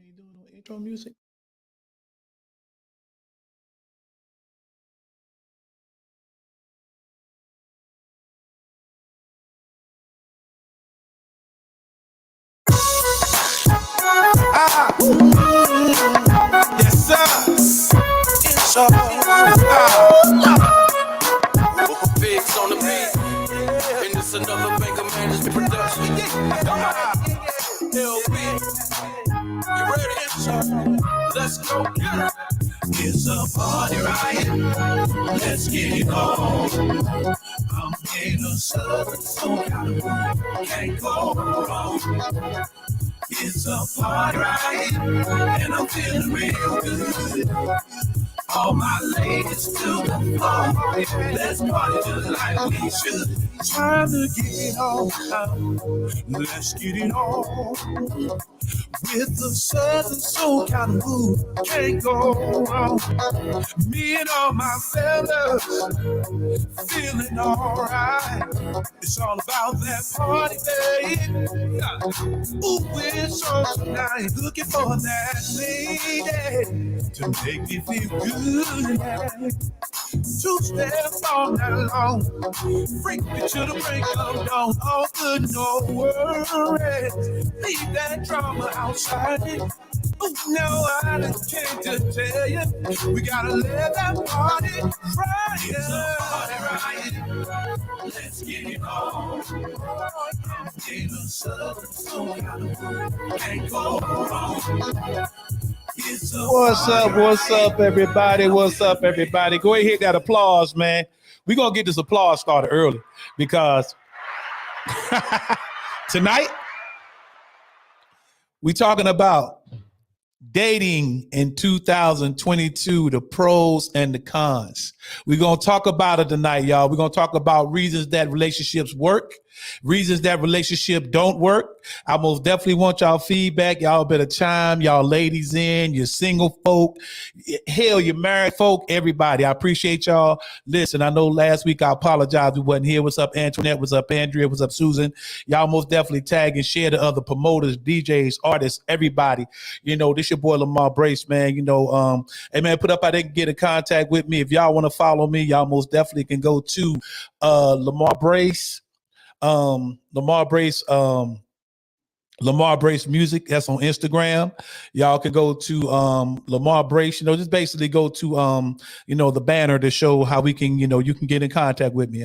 ain't doing no intro music. Yes, sir. It's all Vocal Pigs on the beat. And it's another Banger Management production. You ready? Let's go. It's a party riot. Let's get it on. I'm in a southern soul kind of mood. Can't go wrong. It's a party riot. And I'm feeling real good. All my ladies to the floor. Let's party just like we should. Time to get it on. Let's get it on. With the southern soul kind of mood, can't go wrong. Me and all my fellas feeling alright. It's all about that party, babe. Ooh, we're so tonight, looking for that lady to make me feel good. Two steps all night long, freak me to the break of dawn. All good, no worries. Leave that drama outside. Oh, no, I just can't just tell you. We gotta let that party fry. It's a party riot. Let's get it on. I'm in a southern soul kind of mood. Can't go wrong. What's up, everybody? What's up, everybody? Go ahead, hit that applause, man. We're going to get this applause started early because tonight we're talking about dating in 2022, the pros and the cons. We're going to talk about it tonight, y'all. We're going to talk about reasons that relationships work, reasons that relationship don't work. I most definitely want y'all feedback. Y'all better chime y'all ladies in, your single folk, hell, your married folk, everybody. I appreciate y'all. Listen, I know last week I apologize we wasn't here. What's up, Antoinette? What's up, Andrea? What's up, Susan? Y'all most definitely tag and share the other promoters, DJs, artists, everybody. You know, this your boy Lamar Brace, man. You know, hey man, put up how they can get in contact with me. If y'all want to follow me, y'all most definitely can go to Lamar Brace. Lamar Brace, Lamar Brace Music. That's on Instagram. Y'all can go to Lamar Brace. You know, just basically go to you know, the banner to show how we can, you know, you can get in contact with me.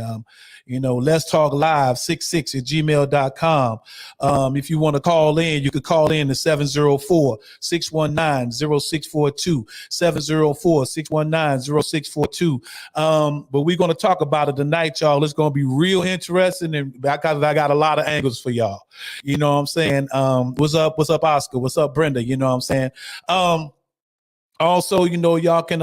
You know, let's talk live 66 at gmail.com. If you want to call in, you could call in to 704-619-0642, 704-619-0642. But we're going to talk about it tonight, y'all. It's going to be real interesting. And I got a lot of angles for y'all. You know what I'm saying? What's up, Oscar? What's up, Brenda? You know what I'm saying? Also, you know, y'all can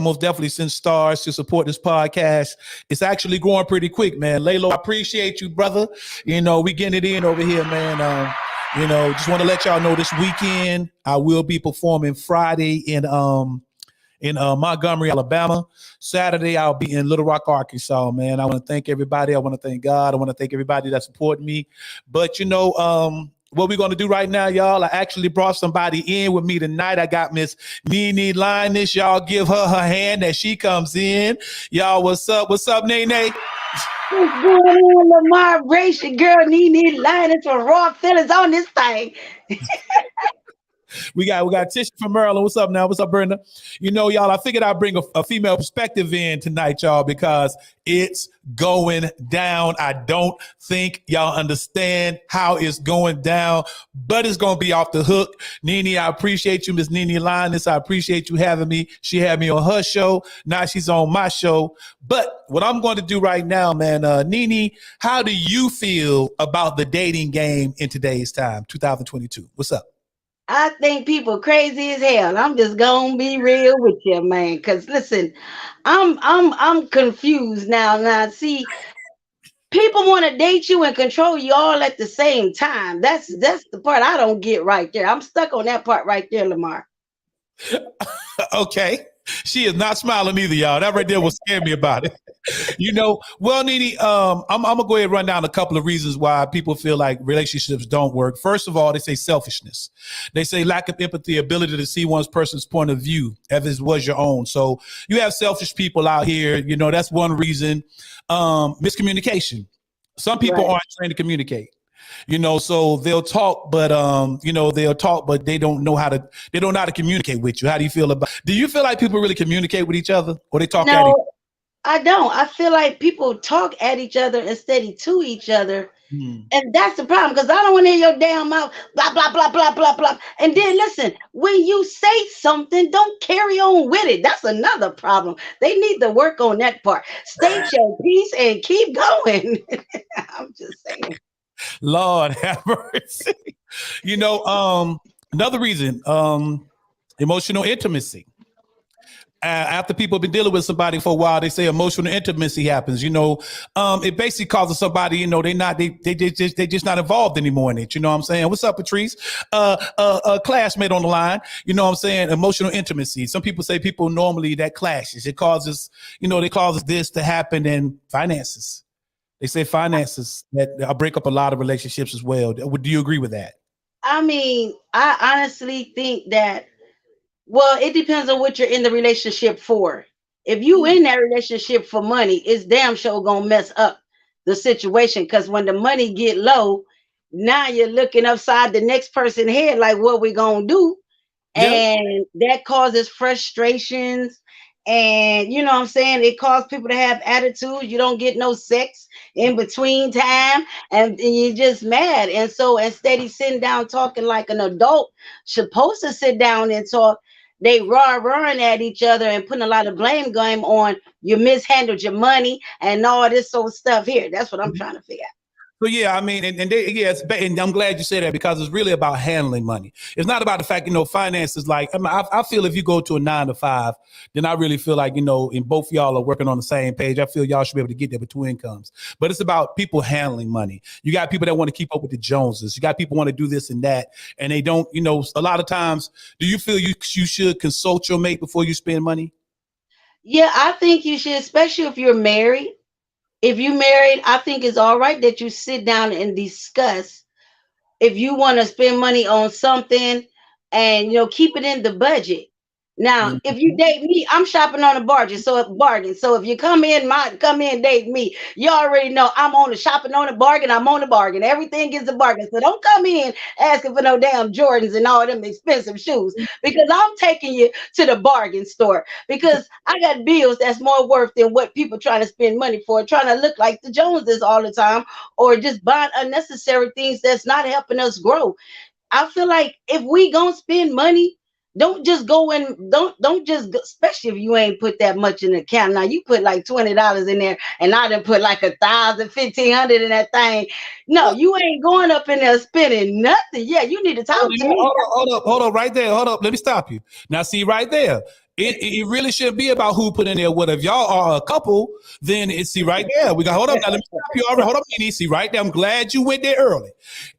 most definitely send stars to support this podcast. It's actually growing pretty quick, man. Lalo, I appreciate you, brother. You know, we getting it in over here, man. You know, just want to let y'all know this weekend I will be performing Friday in Montgomery, Alabama. Saturday, I'll be in Little Rock, Arkansas, man. I want to thank everybody. I want to thank God. I want to thank everybody that supported me. But, you know, what we're going to do right now, y'all, I actually brought somebody in with me tonight. I got Miss Nene Linus. Y'all give her hand as she comes in. Y'all, what's up? What's up, Nene? What's going on, Lamar Brace, your girl Nene Linus from Raw Feelings on this thing. We got Tisha from Maryland. What's up now? What's up, Brenda? You know, y'all, I figured I'd bring a female perspective in tonight, y'all, because it's going down. I don't think y'all understand how it's going down, but it's going to be off the hook. Nene, I appreciate you, Miss Nene Linus. I appreciate you having me. She had me on her show. Now she's on my show. But what I'm going to do right now, man, Nene, how do you feel about the dating game in today's time, 2022? What's up? I think people crazy as hell. I'm just gonna be real with you, man. Cause listen, I'm confused now. Now, see, people want to date you and control you all at the same time. That's the part I don't get right there. I'm stuck on that part right there, Lamar. Okay. She is not smiling either, y'all. That right there will scare me about it. Well, Nene, I'm gonna go ahead and run down a couple of reasons why people feel like relationships don't work. First of all, they say selfishness. They say lack of empathy, ability to see one's person's point of view as it was your own. So you have selfish people out here. That's one reason. Miscommunication. Some people Right. aren't trained to communicate. So they'll talk, but they don't know how to communicate with you. How do you feel about? Do you feel like people really communicate with each other, or they talk at each? No, I don't. I feel like people talk at each other instead of to each other. Hmm. And that's the problem because I don't want to hear your damn mouth, blah, blah, blah, blah, blah, blah. And then listen, when you say something, don't carry on with it. That's another problem. They need to work on that part. State your piece and keep going. I'm just saying. Lord have mercy. Another reason, emotional intimacy. After people have been dealing with somebody for a while, they say emotional intimacy happens. It basically causes somebody, they just not involved anymore in it. You know what I'm saying? What's up, Patrice? A classmate on the line. You know what I'm saying? Emotional intimacy. Some people say people normally that clashes. It causes, they causes this to happen in finances. They say finances that break up a lot of relationships as well. Do you agree with that? I mean, I honestly think that, well, it depends on what you're in the relationship for. If you Mm. in that relationship for money, it's damn sure gonna mess up the situation. Because when the money get low, now you're looking upside the next person head like what we gonna do, Yeah. and that causes frustrations. And you know what I'm saying, it causes people to have attitudes. You don't get no sex in between time, and you're just mad. And so instead of sitting down talking like an adult supposed to sit down and talk, they roaring at each other and putting a lot of blame game on you mishandled your money and all this sort of stuff here. That's what I'm trying to figure So yeah, I mean, and I'm glad you said that because it's really about handling money. It's not about the fact, finances. Like, I feel if you go to a 9 to 5, then I really feel like, and both of y'all are working on the same page. I feel y'all should be able to get there with two incomes. But it's about people handling money. You got people that want to keep up with the Joneses. You got people want to do this and that, and they don't. A lot of times, do you feel you should consult your mate before you spend money? Yeah, I think you should, especially if you're married. If you married, I think it's all right that you sit down and discuss if you want to spend money on something, and keep it in the budget. Now if you Mhm. date me, I'm shopping on a bargain. So if you come in date me, you already know I'm on the shopping on a bargain. I'm on a bargain. Everything is a bargain. So don't come in asking for no damn Jordans and all them expensive shoes, because I'm taking you to the bargain store, because I got bills that's more worth than what people trying to spend money for, trying to look like the Joneses all the time, or just buying unnecessary things that's not helping us grow. I feel like if we gonna spend money, don't just go and don't just go, especially if you ain't put that much in the account. Now you put like $20 in there, and I done put like 1,000, 1,500 in that thing. No, you ain't going up in there spending nothing. Yeah, you need to talk to me. Hold up, right there. Hold up. Let me stop you. Now, see, right there. It really shouldn't be about who put in there what. If y'all are a couple, then see right there. We got hold up now. Let me stop you already. Hold up, Nene. See right there. I'm glad you went there early.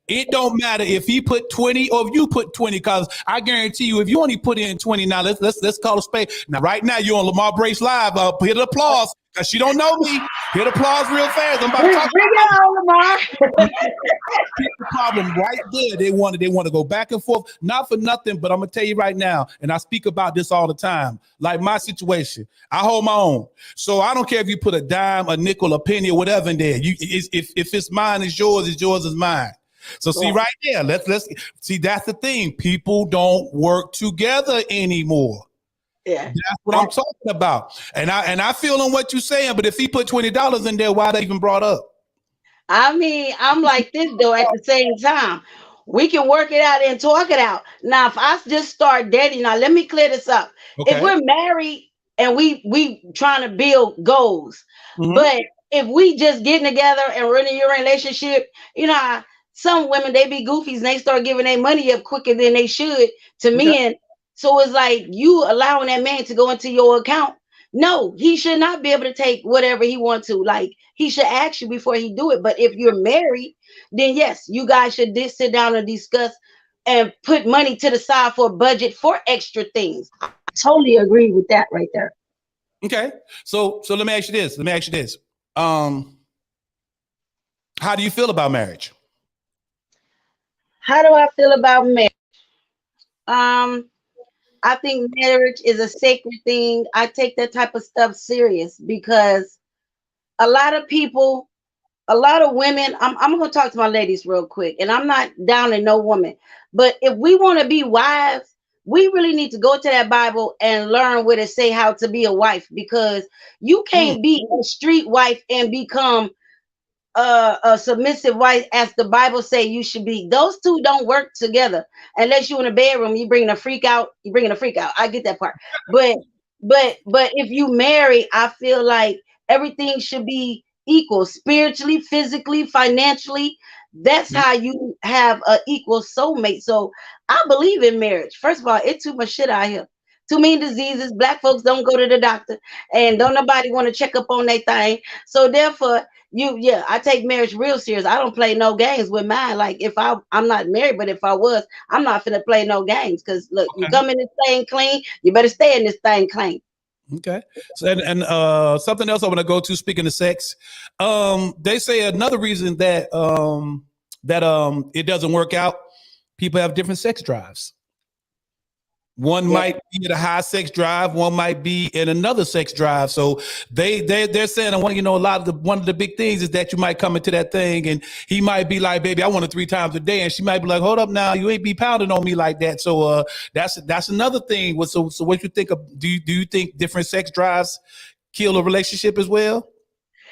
It don't matter if he put 20 or if you put 20, because I guarantee you, if you only put in 20, now let's call a spade. Now, right now, you're on Lamar Brace Live. Hit applause because she don't know me. Hit applause real fast. I'm about to Bring talk it on, Lamar. about the problem right there. They want to go back and forth, not for nothing, but I'm gonna tell you right now, and I speak about this all the time. Like my situation, I hold my own, so I don't care if you put a dime, a nickel, a penny, or whatever in there. If it's mine, it's yours. It's yours, is mine. So see Right. right there, let's see. That's the thing. People don't work together anymore. Yeah. That's what I'm talking about. And I feel on what you're saying. But if he put $20 in there, why they even brought up? I mean, I'm like this though at the same time. We can work it out and talk it out. Now, if I just start dating, now let me clear this up. If Okay. we're married and we trying to build goals, Mm-hmm. but if we just getting together and running your relationship, how some women they be goofies and they start giving their money up quicker than they should to Okay. men. So it's like you allowing that man to go into your account. No, he should not be able to take whatever he wants to. Like he should ask you before he do it. But if you're married, then yes, you guys should sit down and discuss and put money to the side for a budget for extra things. I totally agree with that right there. Okay. So let me ask you this. Let me ask you this. Um, how do you feel about marriage? How do I feel about marriage? Um, I think marriage is a sacred thing. I take that type of stuff serious because a lot of people, a lot of women, I'm going to talk to my ladies real quick, and I'm not down in no woman, but if we want to be wives, we really need to go to that Bible and learn what it say how to be a wife, because you Mm, can't be a street wife and become a submissive wife as the Bible say you should be. Those two don't work together unless you in a bedroom. You bringing a freak out. You bringing a freak out. I get that part, but but if you marry, I feel like everything should be equal spiritually, physically, financially. That's mm, how you have a equal soulmate. So I believe in marriage. First of all, it's too much shit out here. Too many diseases. Black folks don't go to the doctor, and don't nobody want to check up on their thing. So therefore, yeah, I take marriage real serious. I don't play no games with mine. Like if I'm not married, but if I was, I'm not finna play no games. Cause look, you okay. come in this thing clean, you better stay in this thing clean. Okay. So and something else I want to go to. Speaking of sex, they say another reason that it doesn't work out. People have different sex drives. One Yeah. might be at a high sex drive, one might be in another sex drive. So they're saying, I want a lot of the one of the big things is that you might come into that thing and he might be like, baby, I want it 3 times a day, and she might be like, hold up now, you ain't be pounding on me like that. So that's another thing. So what you think of? Do you think different sex drives kill a relationship as well?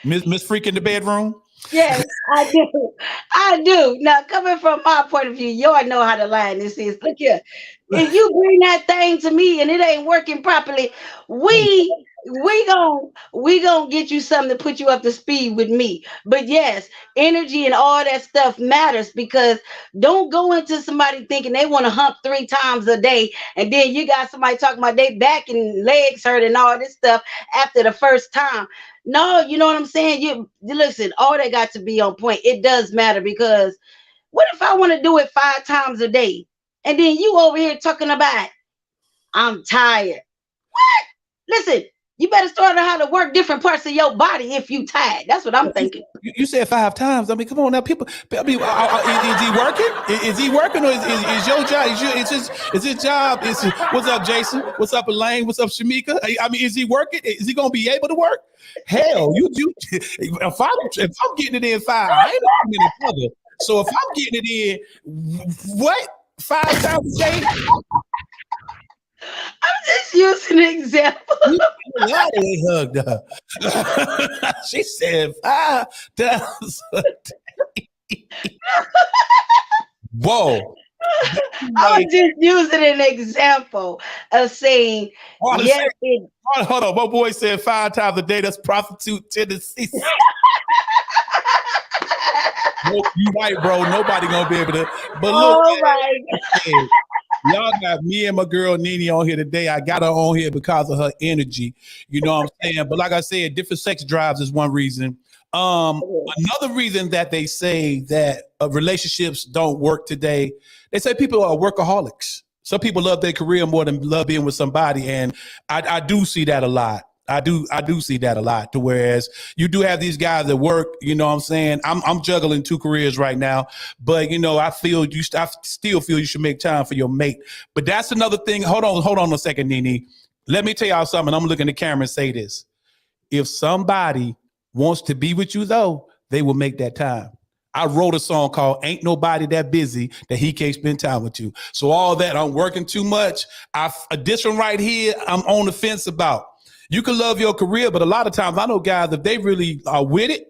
Miss Freak in the bedroom. Yes, I do. I do. Now, coming from my point of view, y'all know how the line this is. Look here. If you bring that thing to me and it ain't working properly, we gonna get you something to put you up to speed with me. But yes, energy and all that stuff matters, because don't go into somebody thinking they want to hump 3 times a day, and then you got somebody talking about they back and legs hurt and all this stuff after the first time. No, you know what I'm saying? You listen, all that got to be on point. It does matter, because what if I want to do it 5 times a day? And then you over here talking about I'm tired. Listen, you better start on how to work different parts of your body if you tired. That's what I'm thinking. You said 5 times. I mean, come on now, people. I mean, is he working? Is he working, or is your job? Is his job? What's up, Jason? What's up, Elaine? What's up, Shamika? I mean, is he working? Is he gonna be able to work? Hell, you. If I'm getting it in 5, I ain't a minute brother. So if I'm getting it in, what 5 times a day? I'm just using an example. They hugged her. She said 5 times. Whoa. I was Like, just using an example of saying, hold yes, it, on. My boy said 5 times a day. That's prostitute tendencies. Nope, you right, bro. Nobody gonna be able to. But look, oh my man, y'all got me and my girl Nene on here today. I got her on here because of her energy. You know what I'm saying? But like I said, different sex drives is one reason. God. Another reason that they say that relationships don't work today, they say people are workaholics. Some people love their career more than love being with somebody, and I do see that a lot. I do see that a lot. To whereas you do have these guys that work, you know what I'm saying? I'm juggling 2 careers right now, but I still feel you should make time for your mate. But that's another thing. Hold on a second, Nene. Let me tell y'all something. I'm looking at the camera and say this. If somebody wants to be with you though, they will make that time. I wrote a song called Ain't Nobody That Busy That He Can't Spend Time With You. So all that, I'm working too much. This one right here, I'm on the fence about. You can love your career, but a lot of times I know guys, if they really are with it,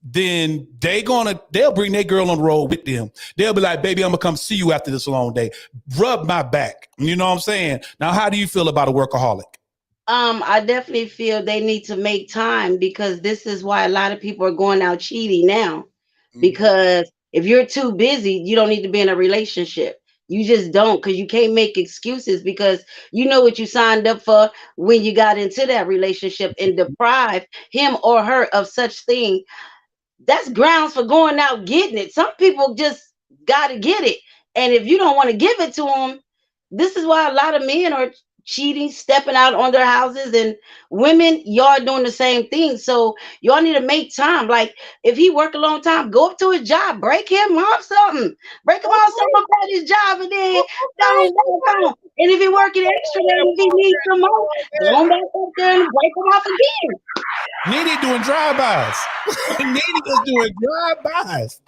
then they'll bring their girl on the road with them. They'll be like, baby, I'm gonna come see you after this long day. Rub my back. You know what I'm saying? Now, how do you feel about a workaholic? I definitely feel they need to make time, because this is why a lot of people are going out cheating now. Mhm. Because if you're too busy, you don't need to be in a relationship. You just don't, because you can't make excuses, because you know what you signed up for when you got into that relationship, and deprive him or her of such thing. That's grounds for going out getting it. Some people just got to get it. And if you don't want to give it to them, this is why a lot of men are cheating, stepping out on their houses, and women, y'all doing the same thing. So y'all need to make time. Like if he work a long time, go up to his job, break him off something, break him off something about his job, and then don't back on. And if he working extra, then if he needs some more, go back up there and break him off again. Nene doing drive-bys. Nene is doing drive-bys.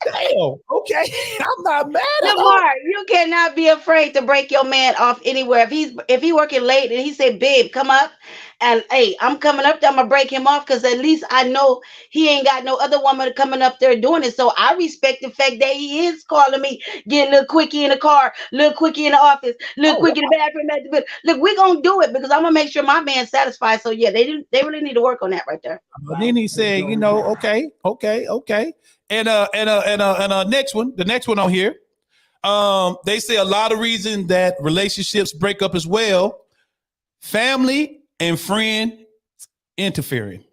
Damn. Okay. I'm not mad at all. Lamar, you cannot be afraid to break your man off anywhere. If he working late and he say, "Babe, come up," and hey, I'm coming up there, I'm gonna break him off because at least I know he ain't got no other woman coming up there doing it. So I respect the fact that he is calling me, getting a little quickie in the car, little quickie in the office, little quickie in the bathroom. At the bed. Look, we gonna do it because I'm gonna make sure my man's satisfied. So yeah, they really need to work on that right there. Nene said, okay. And next one, the next one on here. They say a lot of reasons that relationships break up as well. Family and friend interfering.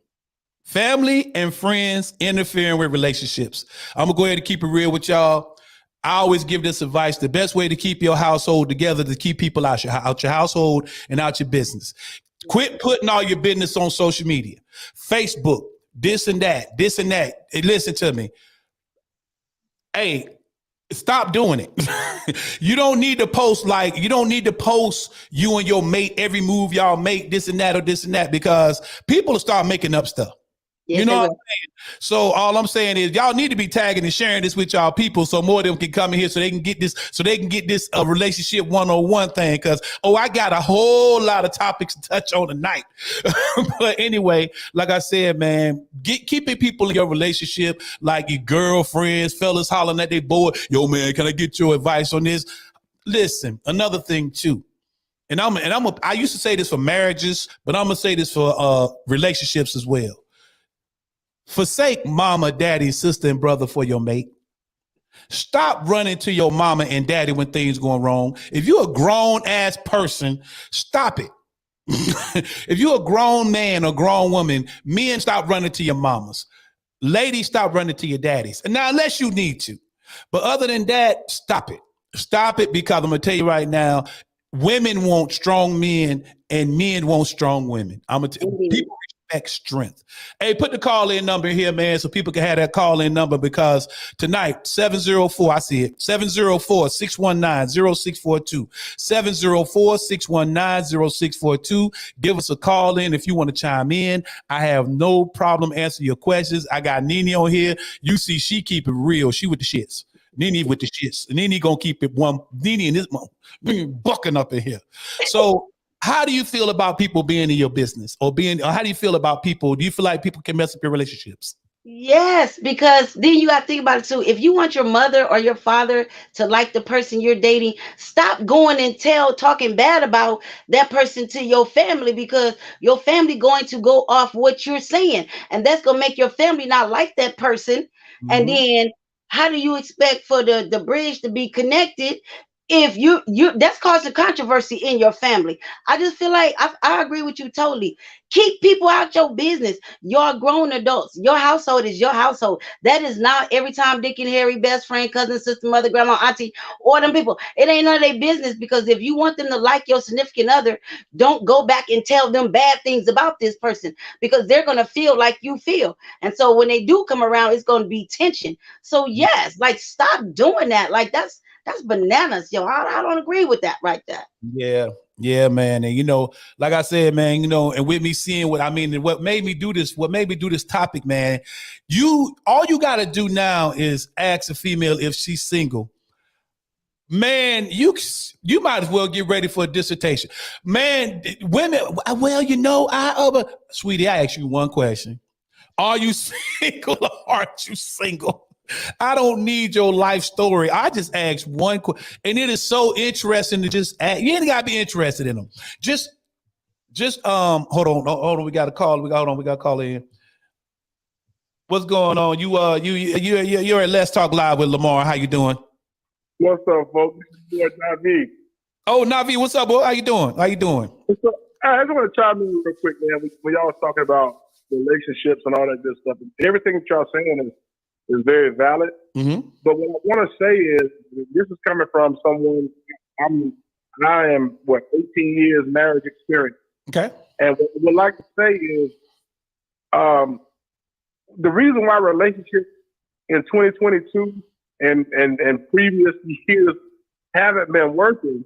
Family and friends interfering with relationships. I'm gonna go ahead and keep it real with y'all. I always give this advice. The best way to keep your household together is to keep people out your household and out your business. Quit putting all your business on social media, Facebook, this and that. Hey, listen to me. Hey, stop doing it. You don't need to post you and your mate, every move y'all make, this and that or this and that, because people will start making up stuff. Yes, you know what I'm saying? So all I'm saying is y'all need to be tagging and sharing this with y'all people so more of them can come in here so they can get this relationship 101 thing. Because I got a whole lot of topics to touch on tonight. But anyway, like I said, man, keeping people in your relationship, like your girlfriends, fellas hollering at their boy, yo man, can I get your advice on this? Listen, another thing too. I used to say this for marriages, but I'm gonna say this for relationships as well. Forsake mama, daddy, sister, and brother for your mate. Stop running to your mama and daddy when things going wrong. If you're a grown ass person, stop it. If you're a grown man or grown woman, men, stop running to your mamas. Ladies, stop running to your daddies. And now, unless you need to. But other than that, stop it. Stop it, because I'm going to tell you right now, women want strong men and men want strong women. I'm going to tell you, people respect strength. Hey, put the call-in number here, man, so people can have that call-in number, because tonight, 704, I see it, 704-619-0642, 704-619-0642. Give us a call in if you want to chime in. I have no problem answering your questions. I got Nene on here. You see, she keep it real. She with the shits. Nene with the shits. Nene gonna keep it one. Nene in this moment, bucking up in here. So how do you feel about people being in your business or how do you feel about people? Do you feel like people can mess up your relationships? Yes, because then you got to think about it too. If you want your mother or your father to like the person you're dating, stop going and talking bad about that person to your family, because your family going to go off what you're saying, and that's gonna make your family not like that person. And then how do you expect for the bridge to be connected if you that's causing controversy in your family? I just feel like I agree with you totally. Keep people out your business. You're grown adults. Your household is your household. That is not every time Dick and Harry, best friend, cousin, sister, mother, grandma, auntie, or them people. It ain't none of their business, because if you want them to like your significant other, don't go back and tell them bad things about this person, because they're going to feel like you feel. And so when they do come around, it's going to be tension. So yes, like stop doing that. Like that's bananas, yo. I don't agree with that right there. Yeah, man. And like I said, man, and with me seeing and what made me do this topic, man, all you got to do now is ask a female if she's single. Man, you might as well get ready for a dissertation. Man, women, well, sweetie, I asked you one question. Are you single or aren't you single? I don't need your life story. I just asked one question, and it is so interesting to just ask. You ain't gotta be interested in them. Just hold on. We got a call. We got a call in. What's going on? You're at Let's Talk Live with Lamar. How you doing? What's up, folks? This is Navi. Oh, Navi, what's up, boy? How you doing? I just want to chime in real quick, man. When y'all was talking about relationships and all that good stuff, everything that y'all saying is very valid. Mm-hmm. But what I want to say is, this is coming from someone, I'm I am 18 years marriage experience. Okay. And what I would like to say is, the reason why relationships in 2022 and previous years haven't been working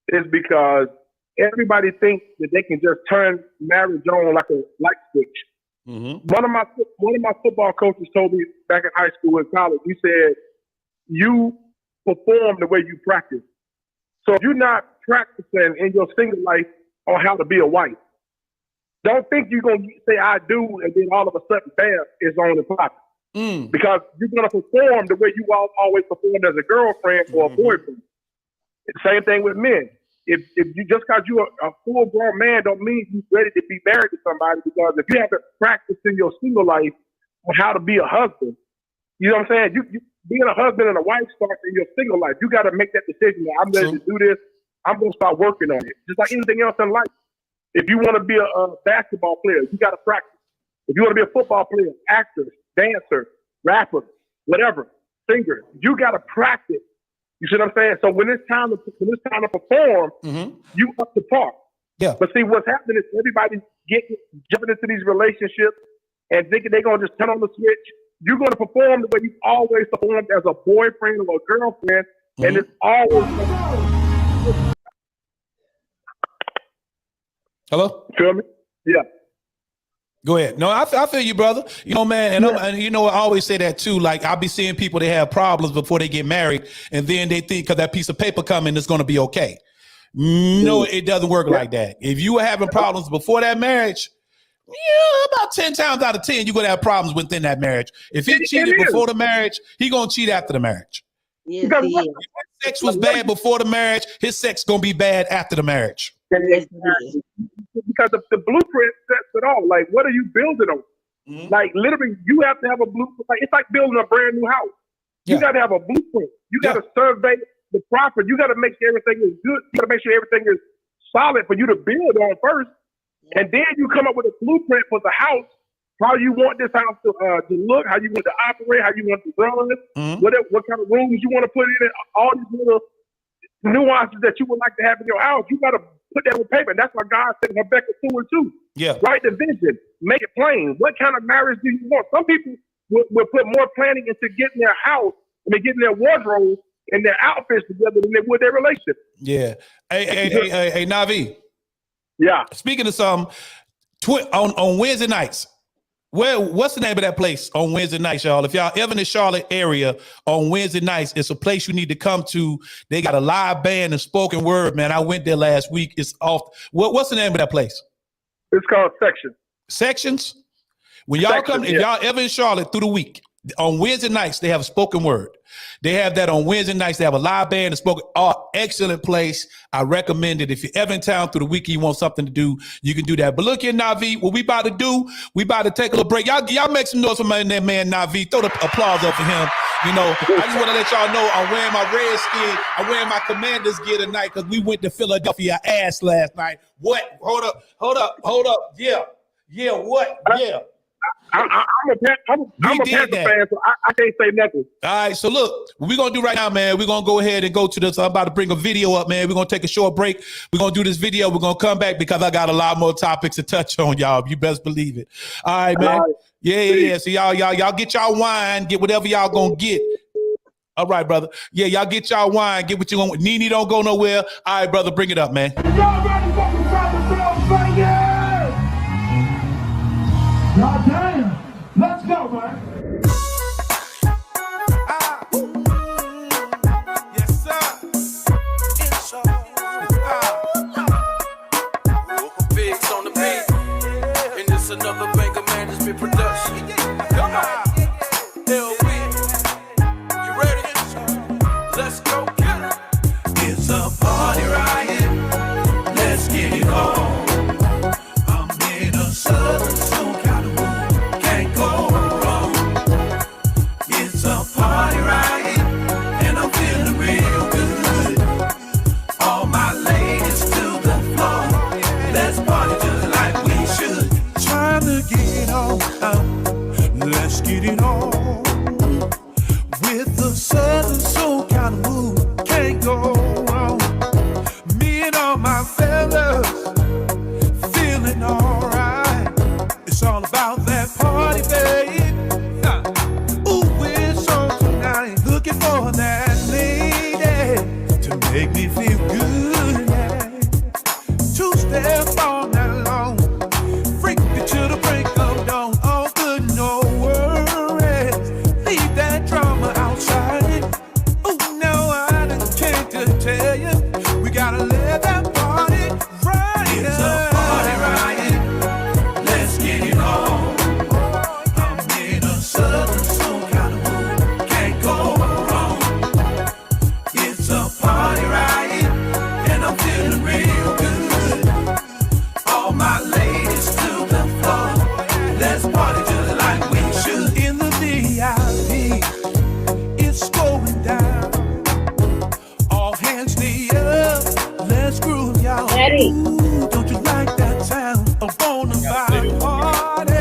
is because everybody thinks that they can just turn marriage on like a light switch. Mm-hmm. One of my football coaches told me back in high school and college, he said, you perform the way you practice. So if you're not practicing in your single life on how to be a wife, don't think you're going to say I do and then all of a sudden, bam, it's on the pocket. Because you're going to perform the way you always performed as a girlfriend or a boyfriend. Same thing with men. If you just because you're a full-grown man don't mean you're ready to be married to somebody, because if you haven't practiced in your single life on how to be a husband, you know what I'm saying? You being a husband and a wife starts in your single life. You got to make that decision that I'm ready to do this. I'm going to start working on it. Just like anything else in life. If you want to be a basketball player, you got to practice. If you want to be a football player, actor, dancer, rapper, whatever, singer, you got to practice. You see what I'm saying? So when it's time to perform, you up to par. Yeah. But see, what's happening is everybody jumping into these relationships and thinking they're going to just turn on the switch. You're going to perform the way you've always performed as a boyfriend or a girlfriend, and it's always. Hello? Feel me? Yeah. Go ahead. No, I feel you, brother. You know, man, and you know, I always say that too. Like, I'll be seeing people, they have problems before they get married, and then they think because that piece of paper coming, it's going to be okay. No, it doesn't work like that. If you were having problems before that marriage, about 10 times out of 10, you're going to have problems within that marriage. If he cheated before the marriage, he going to cheat after the marriage. Yes, Because he is. If his sex was bad before the marriage, his sex going to be bad after the marriage. Yes, he is. Because the blueprint sets it all. Like, what are you building on? Like, literally, you have to have a blueprint. Like, it's like building a brand new house. You got to have a blueprint. You got to survey the property. You got to make sure everything is good. You got to make sure everything is solid for you to build on first. And then you come up with a blueprint for the house, how you want this house to look, how you want to operate, how you want to run it, what kind of rooms you want to put in it, all these little nuances that you would like to have in your house. You got to put that on paper. And that's why God said Rebecca 2 and 2. Yeah. Write the vision. Make it plain. What kind of marriage do you want? Some people will put more planning into getting their house, getting their wardrobe and their outfits together than they would their relationship. Yeah. Hey, Navi. Yeah. Speaking of some, on Wednesday nights, what's the name of that place on Wednesday nights, y'all? If y'all ever in the Charlotte area on Wednesday nights, it's a place you need to come to. They got a live band and spoken word, man. I went there last week. It's off. What's the name of that place? It's called Sections. Sections? When y'all come, if y'all ever in Charlotte through the week, on Wednesday nights, they have a spoken word. They have that on Wednesday nights. They have a live band and spoken. Oh, excellent place. I recommend it. If you're ever in town through the week, you want something to do, you can do that. But look here, Navi, what we about to do, we about to take a little break. Y'all make some noise for that man, Navi. Throw the applause up for him. You know, I just want to let y'all know I'm wearing my red skin. I'm wearing my Commanders gear tonight because we went to Philadelphia ass last night. What? Hold up. Yeah, what? Yeah. I'm a Panther fan, so I can't say nothing. All right, so look, what we're going to do right now, man, we're going to go ahead and go to this. I'm about to bring a video up, man. We're going to take a short break. We're going to do this video. We're going to come back because I got a lot more topics to touch on, y'all. You best believe it. All right, man. Yeah. So y'all get y'all wine, get whatever y'all going to get. All right, brother. Yeah, y'all get y'all wine, get what you want. Nene don't go nowhere. All right, brother, bring it up, man. Y'all ready for the Vegas? God damn. Let's go, man. Yes, sir. It's Biggs on the beat. And it's another Banger Management production. Come on. LB. You ready? Let's go. Get it. It's a party riot. Let's get it on. I'm in a southern soul kind of mood. Can't go wrong. It's a party riot, and I'm feeling real good. All my ladies to the floor. Let's party just like we should. Trying to get on. Let's get it on. With the southern soul kind of mood. Can't go wrong. Me all about that party, babe. Ooh, it's on tonight. Looking for that lady to make me feel good. Yeah. Two-step all night long. Freak you to the break of dawn. All good, no worries. Leave that drama outside. Oh, no, I didn't came to tell you. We gotta let that party right. It's a party riot. Let's get it on. I'm in a southern soul kind of mood. Can't go wrong. It's a party riot, and I'm feeling real good. All my ladies to the floor. Let's party just like we should. In the VIP, it's going down. All hands knee up, let's groove, y'all. Daddy. Ooh, don't you like that sound? A bonafide party.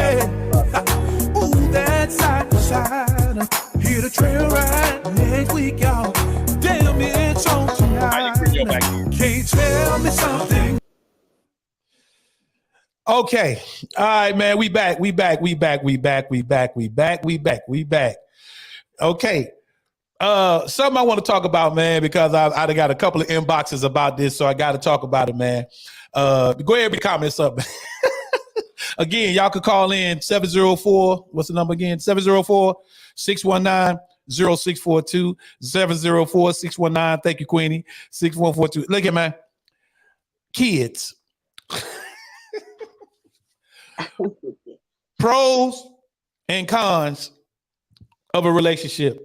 Ooh, that side to side. Here to trail ride next week, y'all. Damn, it's on tonight. Can't tell me something. Okay. All right, man. We back. Okay. Something I want to talk about, man, because I got a couple of inboxes about this, so I got to talk about it, man. Go ahead and comments up. Again, y'all could call in 704. What's the number again? 704-619-0642. 704-619. Thank you, Queenie. 6142. Look at man. Kids. Pros and cons of a relationship.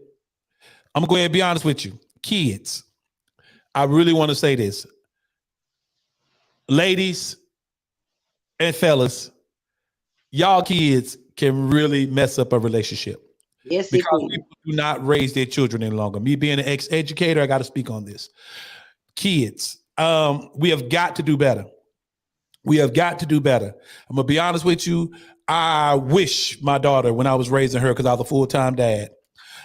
I'm gonna go ahead and be honest with you. Kids, I really want to say this. Ladies and fellas, y'all kids can really mess up a relationship. Yes, it Because can. people do not raise their children any longer. Me being an ex-educator, I got to speak on this. Kids, we have got to do better. We have got to do better. I'm gonna be honest with you. I wish my daughter, when I was raising her, because I was a full-time dad,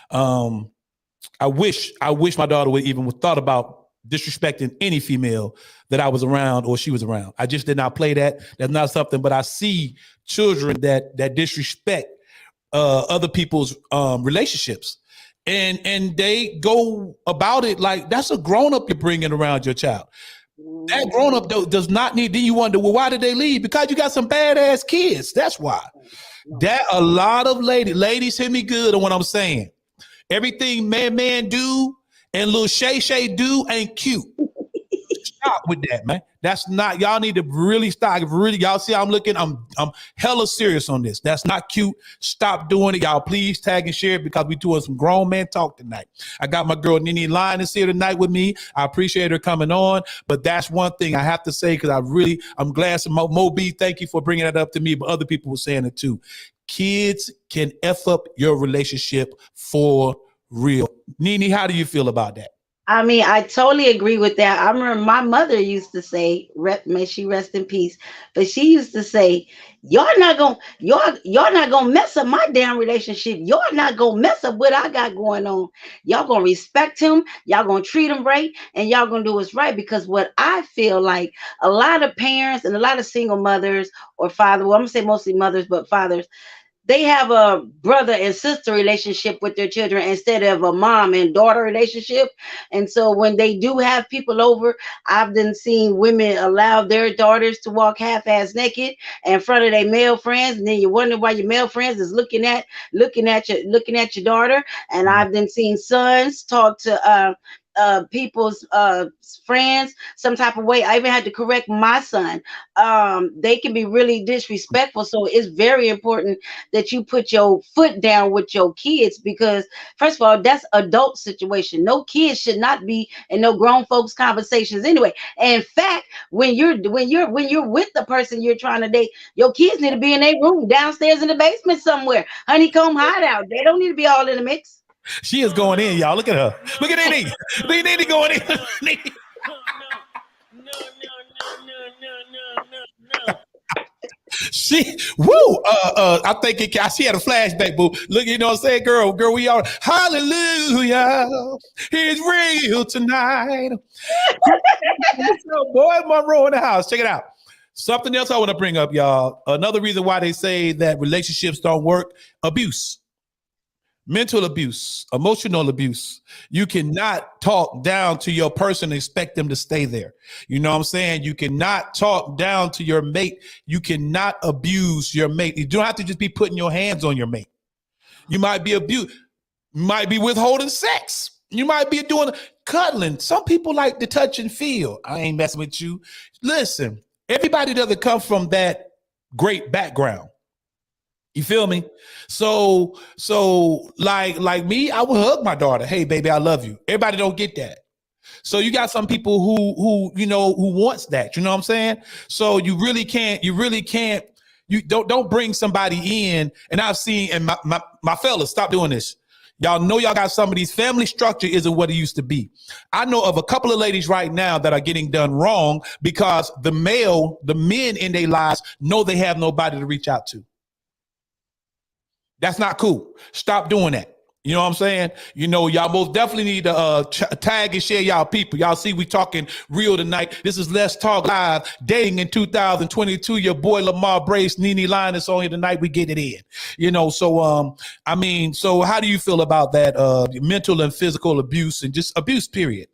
I wish my daughter would even thought about disrespecting any female that I was around or she was around. I just did not play that. That's not something, but I see children that disrespect other people's relationships. And they go about it like that's a grown-up you're bringing around your child. That grown-up does not need. Then you wonder, well, why did they leave? Because you got some badass kids. That's why. That a lot of ladies hear me good on what I'm saying. Everything man do and little Shay do ain't cute. Stop with that, man. That's not. Y'all need to really stop. Really, y'all see, I'm looking. I'm hella serious on this. That's not cute. Stop doing it, y'all. Please tag and share it because we doing some grown man talk tonight. I got my girl Nene Lyons here tonight with me. I appreciate her coming on. But that's one thing I have to say because I'm glad. Mo B, thank you for bringing that up to me. But other people were saying it too. Kids can F up your relationship for real. Nene, how do you feel about that? I mean, I totally agree with that. I remember my mother used to say, may she rest in peace, but she used to say, y'all not gonna mess up my damn relationship. Y'all not gonna mess up what I got going on. Y'all gonna respect him, y'all gonna treat him right, and y'all gonna do what's right. Because what I feel like a lot of parents and a lot of single mothers or fathers, well, I'm gonna say mostly mothers, but fathers, they have a brother and sister relationship with their children instead of a mom and daughter relationship. And so when they do have people over, I've been seeing women allow their daughters to walk half-ass naked in front of their male friends, and then you wonder why your male friends is looking at your daughter. And I've been seeing sons talk to people's friends some type of way. I even had to correct my son. They can be really disrespectful. So it's very important that you put your foot down with your kids, because first of all, that's adult situation. No kids should not be in no grown folks conversations anyway. And in fact, when you're with the person you're trying to date, your kids need to be in their room downstairs in the basement somewhere. Honeycomb hideout. They don't need to be all in the mix. She is going in, y'all. Look at her. Look at Nene. Nene going in. No. She, woo. I think she had a flashback, boo. Look, you know what I'm saying, girl, we are. Hallelujah, it's real tonight. Boy Monroe in the house. Check it out. Something else I want to bring up, y'all. Another reason why they say that relationships don't work: abuse. Mental abuse, emotional abuse. You cannot talk down to your person and expect them to stay there. You know what I'm saying? You cannot talk down to your mate. You cannot abuse your mate. You don't have to just be putting your hands on your mate. You might be abused. You might be withholding sex. You might be doing cuddling. Some people like to touch and feel. I ain't messing with you. Listen, everybody doesn't come from that great background. You feel me? So like me, I would hug my daughter. Hey, baby, I love you. Everybody don't get that. So you got some people who wants that. You know what I'm saying? So you don't bring somebody in. And I've seen, and my fellas, stop doing this. Y'all know y'all got some of these family structure isn't what it used to be. I know of a couple of ladies right now that are getting done wrong because the men in their lives know they have nobody to reach out to. That's not cool. Stop doing that. You know what I'm saying? You know, y'all most definitely need to tag and share y'all people. Y'all see we talking real tonight. This is Let's Talk Live, dating in 2022. Your boy Lamar Brace, Nene Linus on here tonight. We get it in. You know, so so how do you feel about that mental and physical abuse and just abuse, period?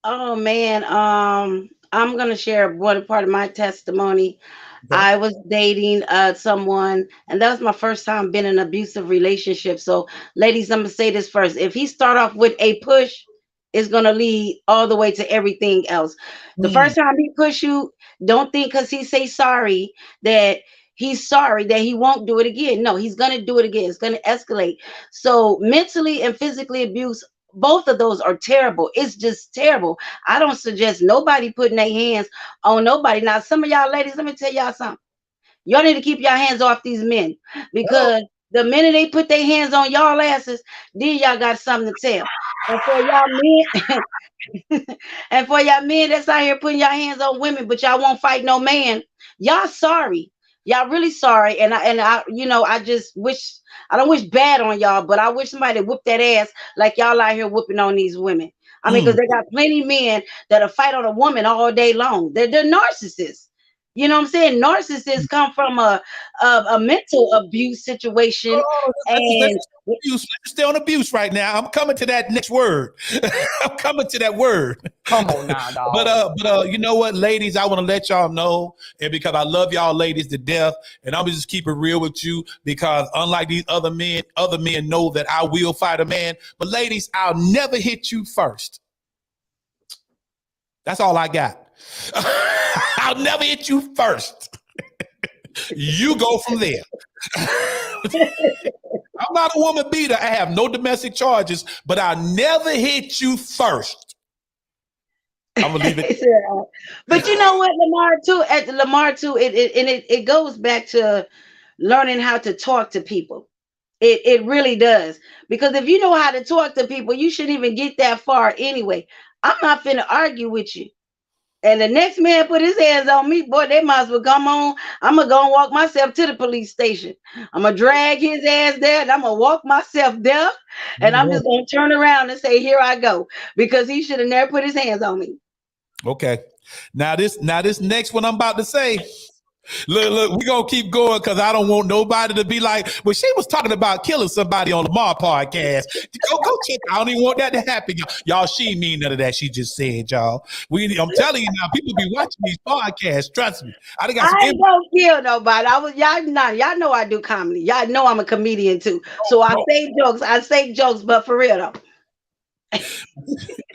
Oh man, I'm gonna share one part of my testimony. I was dating someone, and that was my first time being in an abusive relationship. So, ladies, I'm gonna say this first: if he start off with a push, it's gonna lead all the way to everything else. The first time he push you, don't think because he say sorry that he's sorry that he won't do it again. No, he's gonna do it again. It's gonna escalate. So, mentally and physically abuse. Both of those are terrible. It's just terrible. I don't suggest nobody putting their hands on nobody. Now, some of y'all ladies, let me tell y'all something. Y'all need to keep your hands off these men because the minute they put their hands on y'all asses, then y'all got something to tell. And for y'all men, and for y'all men that's out here putting your hands on women, but y'all won't fight no man, y'all sorry. Y'all really sorry. And I, I just wish I don't wish bad on y'all, but I wish somebody whoop that ass like y'all out here whooping on these women. I mean, because they got plenty of men that'll fight on a woman all day long. They're narcissists. You know what I'm saying? Narcissists come from a mental abuse situation. And Let's stay on abuse right now. I'm coming to that next word. I'm coming to that word. Come on now, dog. But you know what, ladies, I want to let y'all know, and because I love y'all ladies to death, and I'm just keep it real with you, because unlike these other men know that I will fight a man. But ladies, I'll never hit you first. That's all I got. I'll never hit you first. You go from there. I'm not a woman beater. I have no domestic charges, but I'll never hit you first. I'm gonna leave it. But you know what, Lamar too, it goes back to learning how to talk to people. It really does. Because if you know how to talk to people, you shouldn't even get that far anyway. I'm not finna argue with you. And the next man put his hands on me, boy, they might as well come on. I'm going to go and walk myself to the police station. I'm going to drag his ass there, and I'm going to walk myself there, and I'm just going to turn around and say, here I go, because he should have never put his hands on me. Okay. Now this next one I'm about to say, look, we're going to keep going because I don't want nobody to be like, well, she was talking about killing somebody on Lamar podcast. Go check. I don't even want that to happen. Y'all, she ain't mean none of that. She just said, y'all. I'm telling you now, people be watching these podcasts. Trust me. I ain't gonna kill nobody. Y'all know I do comedy. Y'all know I'm a comedian too. So I say jokes, but for real though.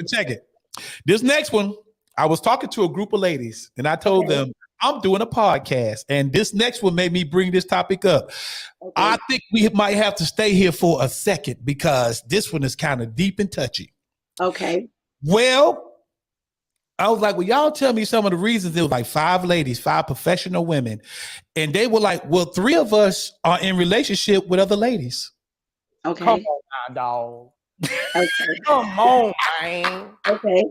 Check it. This next one, I was talking to a group of ladies and I told them, I'm doing a podcast, and this next one made me bring this topic up. Okay. I think we might have to stay here for a second because this one is kind of deep and touchy. Okay. Well, I was like, well, y'all tell me some of the reasons. There was like 5 ladies, 5 professional women, and they were like, well, 3 of us are in relationship with other ladies. Okay. Come on now, dog. Okay. Come on, man. Okay.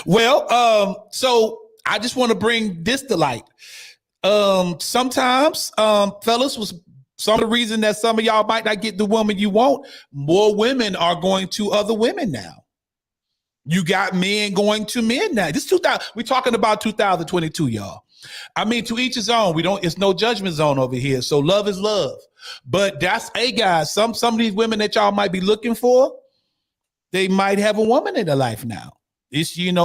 Well, so I just want to bring this to light. Sometimes, fellas, was some of the reason that some of y'all might not get the woman you want. More women are going to other women now. You got men going to men now. This 2000. We're talking about 2022, y'all. I mean, to each his own. It's no judgment zone over here. So love is love. But that's, hey guys, some of these women that y'all might be looking for, they might have a woman in their life now. It's, and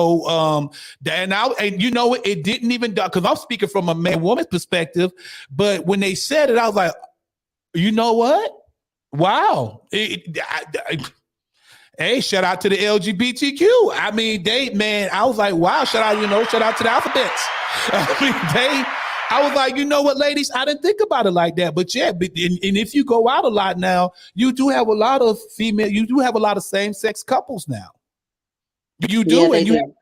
it didn't even, because I'm speaking from a man woman's perspective, but when they said it, I was like, you know what? Wow. Hey, shout out to the LGBTQ. I mean, I was like, wow, shout out to the alphabets. I was like, you know what, ladies, I didn't think about it like that. But yeah, and if you go out a lot now, you do have a lot of same-sex couples now. You do, Yeah, and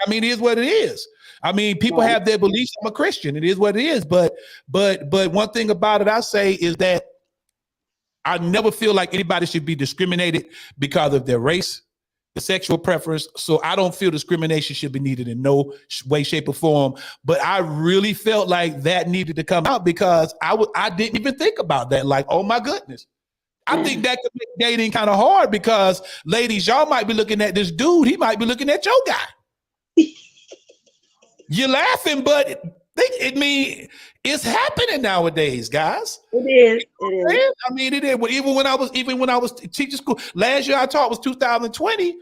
I mean, it is what it is. I mean, people have their beliefs. I'm a Christian. It is what it is. But one thing about it I say is that I never feel like anybody should be discriminated because of their race, their sexual preference. So I don't feel discrimination should be needed in no way, shape, or form. But I really felt like that needed to come out because I didn't even think about that. Like, oh my goodness. I think that could make dating kind of hard because, ladies, y'all might be looking at this dude. He might be looking at your guy. You're laughing, but it's happening nowadays, guys. It is. It is. I mean, it is. Even when I was teaching school last year, I taught was 2020,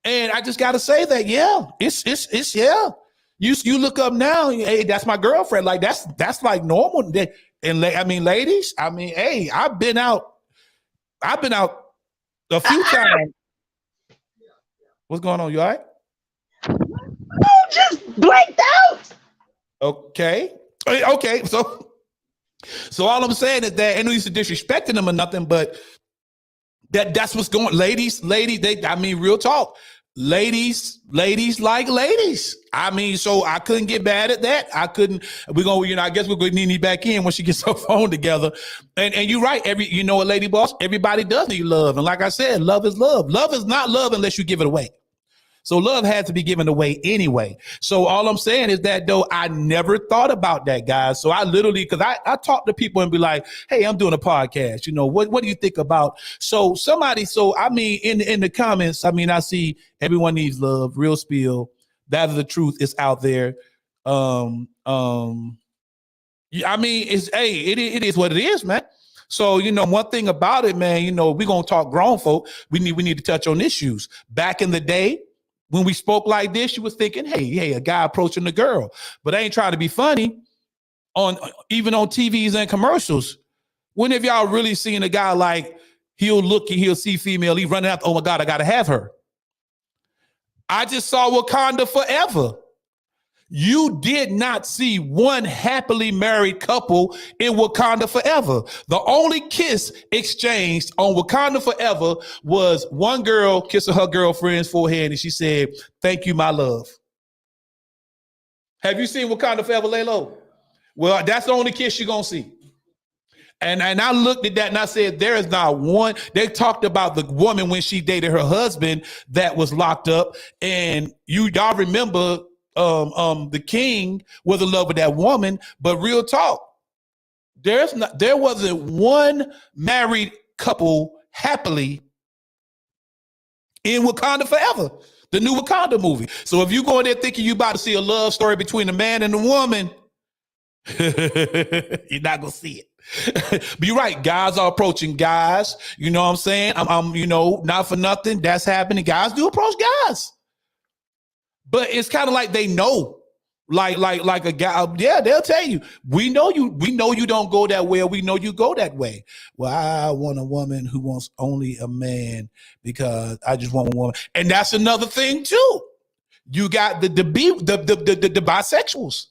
and I just got to say that, yeah, it's yeah. You look up now, hey, that's my girlfriend. Like that's like normal. And I mean, ladies, I mean, hey, I've been out a few times. What's going on? You all right? Oh, just blanked out. Okay. So all I'm saying is that, and no use to disrespecting them or nothing, but that's what's going. Ladies, real talk. Ladies like ladies. I mean, so I couldn't get bad at that. I couldn't. I guess we're going to need back in when she gets her phone together. And you're right. A lady boss, everybody does need love. And like I said, love is love. Love is not love unless you give it away. So love had to be given away anyway. So all I'm saying is that, though, I never thought about that, guys. So I literally, because I talk to people and be like, hey, I'm doing a podcast. What do you think about? So in the comments, I see everyone needs love, real spill. That is the truth. It's out there. It is what it is, man. So, one thing about it, man, we're going to talk grown folk. We need to touch on issues. Back in the day, when we spoke like this, you was thinking, hey, a guy approaching a girl. But I ain't trying to be funny even on TVs and commercials. When have y'all really seen a guy like he'll see female, he running out, oh my God, I got to have her. I just saw Wakanda Forever. You did not see one happily married couple in Wakanda Forever. The only kiss exchanged on Wakanda Forever was one girl kissing her girlfriend's forehead, and she said, "Thank you, my love." Have you seen Wakanda Forever, Laylo? Well, that's the only kiss you're going to see. And I looked at that and I said, there is not one. They talked about the woman when she dated her husband that was locked up. And y'all remember the king was in love with that woman. But real talk, there wasn't one married couple happily in Wakanda Forever, the new Wakanda movie. So if you go in there thinking you about to see a love story between a man and a woman, you're not gonna see it. But you're right, guys are approaching guys. You know what I'm saying? I'm not for nothing. That's happening. Guys do approach guys. But it's kind of like they know. Like a guy, yeah, they'll tell you, we know you don't go that way, or we know you go that way. Well, I want a woman who wants only a man because I just want a woman. And that's another thing too. You got the bisexuals.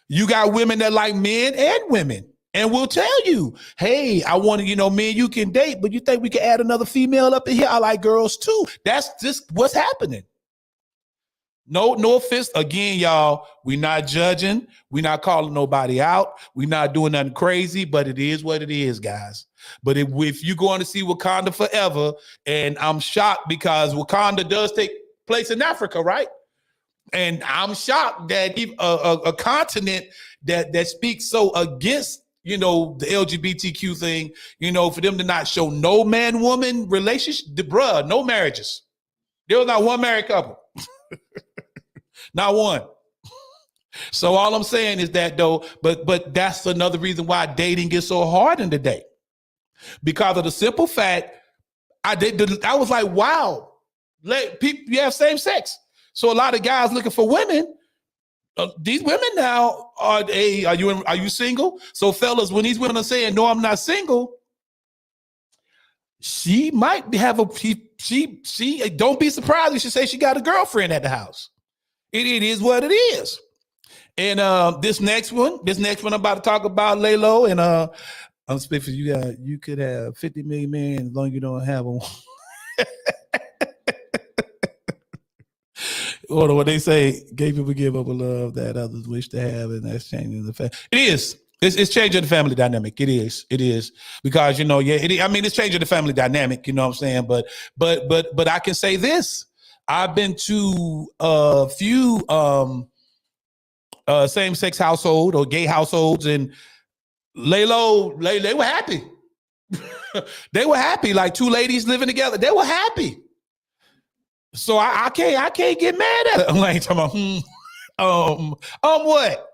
You got women that like men and women. And we'll tell you, hey, I want to, men you can date, but you think we can add another female up in here? I like girls too. That's just what's happening. No offense. Again, y'all, we're not judging. We're not calling nobody out. We're not doing nothing crazy, but it is what it is, guys. But if you're going to see Wakanda Forever, and I'm shocked because Wakanda does take place in Africa, right? And I'm shocked that a continent that speaks so against, the LGBTQ thing, for them to not show no man-woman relationship, no marriages. There was not one married couple. Not one. So all I'm saying is that though, but that's another reason why dating gets so hard in the day. Because of the simple fact, I was like, wow, people, you have same sex. So a lot of guys looking for women. These women now are you single? So fellas, when these women are saying no, I'm not single, she might have she don't be surprised if she say she got a girlfriend at the house. It is what it is. And this next one I'm about to talk about, Laylo, and I'm speaking for you. You could have 50 million men as long as you don't have one. Or what they say, gay people give up a love that others wish to have, and that's changing the family. It is. It's changing the family dynamic. It is because it's changing the family dynamic. You know what I'm saying? But I can say this: I've been to a few same-sex household or gay households, and they were happy. They were happy, like two ladies living together. They were happy. So I can't get mad at it. I'm like talking about what?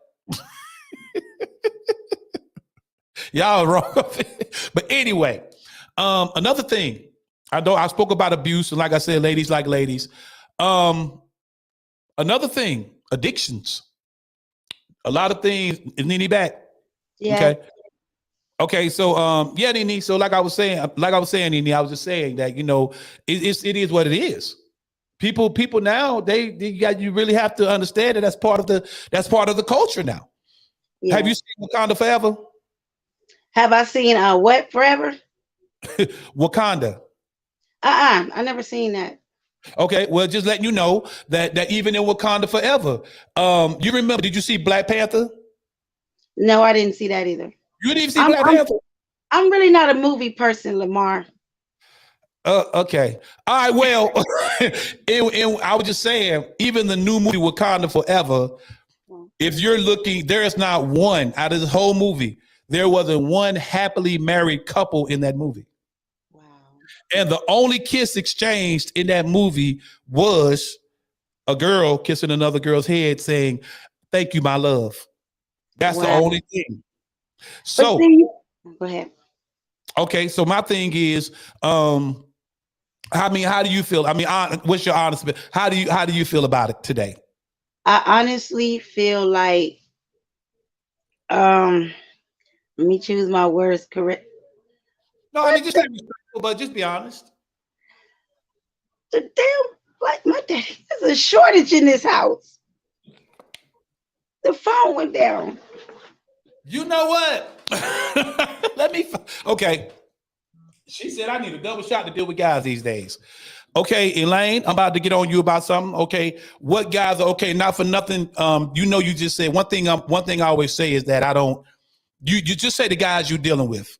Y'all wrong. But anyway, another thing. I spoke about abuse, and like I said, ladies like ladies. Another thing, addictions. A lot of things. Is Nene back? Yeah. Okay. So Nene. So like I was saying, Nene, I was just saying that it is what it is. People now you really have to understand that that's part of the culture now. Yeah. Have you seen Wakanda Forever? Have I seen what forever? Wakanda. I never seen that. Okay, well, just letting you know that even in Wakanda Forever, you remember? Did you see Black Panther? No, I didn't see that either. You didn't even see Black Panther? I'm really not a movie person, Lamar. Okay. All right. Well, I was just saying, even the new movie Wakanda Forever, if you're looking, there is not one out of the whole movie. There wasn't one happily married couple in that movie. Wow. And the only kiss exchanged in that movie was a girl kissing another girl's head saying, "Thank you, my love." That's the only thing. So go ahead. Okay. So my thing is, how do you feel? I mean, what's your honest? How do you feel about it today? I honestly feel like, let me choose my words correct. No, I mean just be respectful, but just be honest. The damn, like my daddy, there's a shortage in this house. The phone went down. You know what? Okay. She said I need a double shot to deal with guys these days. Okay, Elaine, I'm about to get on you about something. Okay, what guys are okay? Not for nothing. You just said one thing. One thing I always say is that I don't. You just say the guys you're dealing with.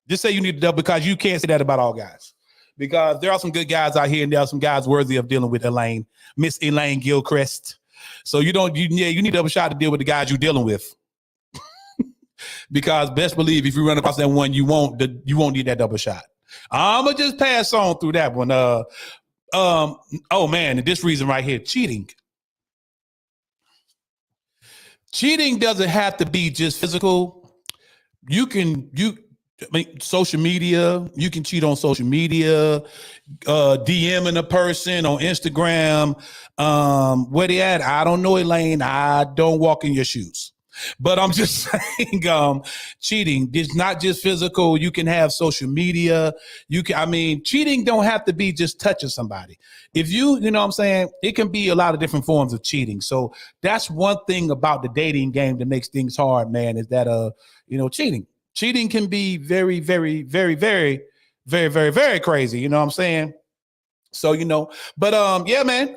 Just say you need to double, because you can't say that about all guys. Because there are some good guys out here, and there are some guys worthy of dealing with Elaine, Miss Elaine Gilchrist. So you need a double shot to deal with the guys you're dealing with. Because best believe if you run across that one, you won't need that double shot. I'm gonna just pass on through that one. Oh man, and this reason right here, cheating. Cheating doesn't have to be just physical. Social media, you can cheat on social media, DMing a person on Instagram. Where they at? I don't know, Elaine. I don't walk in your shoes. But I'm just saying, cheating is not just physical. You can have social media. Cheating don't have to be just touching somebody. If you know what I'm saying, it can be a lot of different forms of cheating. So that's one thing about the dating game that makes things hard, man, is that, cheating. Cheating can be very, very, very, very, very, very, very crazy. You know what I'm saying? So, yeah, man.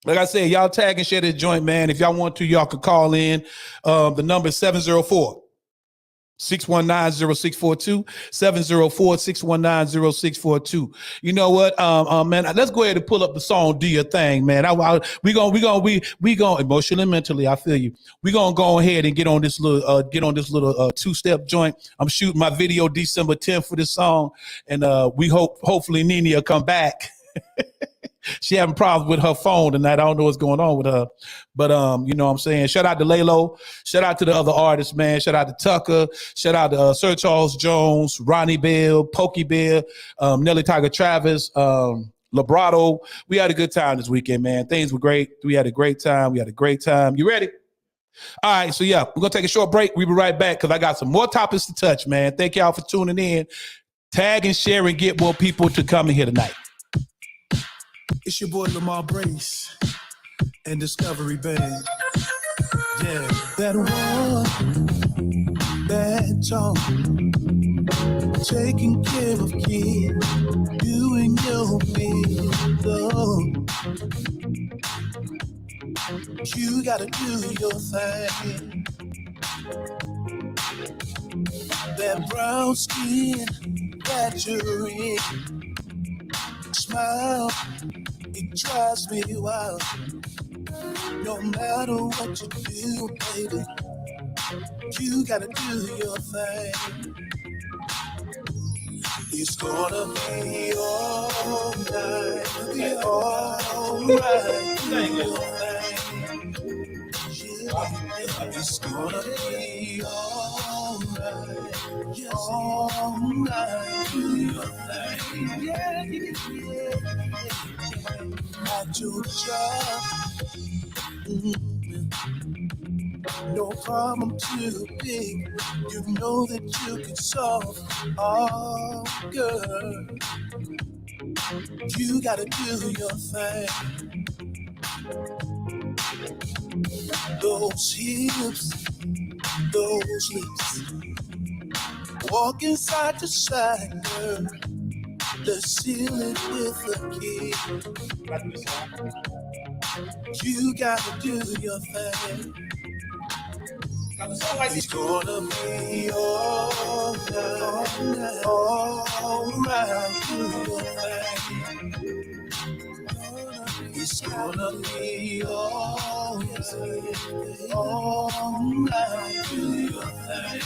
Like I said, y'all tag and share this joint, man. If y'all want to, y'all can call in. The number is 704-619-0642, 704-619-0642. You know what, man, let's go ahead and pull up the song "Do Your Thing," man. We gonna emotionally and mentally, I feel you. We gonna go ahead and get on this little two-step joint. I'm shooting my video December 10th for this song, and hopefully Nene will come back. She having problems with her phone tonight. I don't know what's going on with her. But you know what I'm saying? Shout out to Lalo. Shout out to the other artists, man. Shout out to Tucker. Shout out to Sir Charles Jones, Ronnie Bell, Pokey Bear, Nelly Tiger Travis, Labrado. We had a good time this weekend, man. Things were great. We had a great time. You ready? All right, so yeah, we're gonna take a short break. We'll be right back because I got some more topics to touch, man. Thank y'all for tuning in. Tag and share and get more people to come in here tonight. It's your boy Lamar Brace and Discovery Band. Yeah, that one, that talk, taking care of kids, doing your bit, you gotta do your thing. That brown skin that you're in, smile, it drives me wild. No matter what you do, baby, you gotta do your thing. It's gonna be alright, alright, do your thing. Yeah, it's gonna be alright, yes, alright, do your thing. Yeah, at your job. No problem too big, you know that you can solve. Oh, girl, you gotta do your thing. Those hips, those lips, walking side to side, girl. The ceiling with the kid. You gotta do your thing. It's gonna be alright, alright, do your thing. It's gonna be alright, alright, do your thing.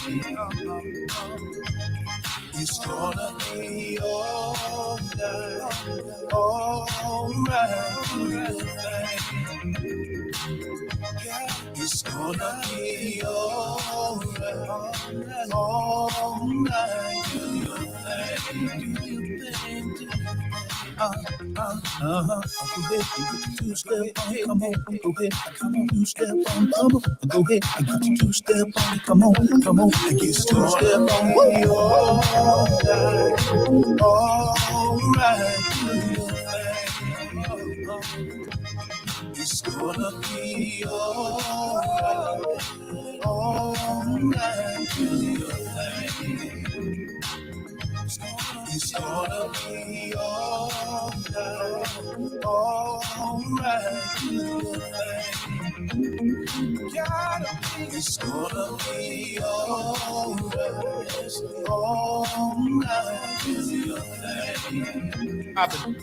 It's gonna be alright, alright, do your thing. It's gonna be alright, alright, do your thing, do your thing, do your thing. Go ahead, two-step on it, come on, go ahead, come on, two-step on, come on, go ahead, I got you two-step on it, come on, I get two-step on it, alright, do your thing. It's gonna be alright, alright, do your thing. It's gonna be alright, alright, do your thing. It's gonna be alright, alright, do your thing.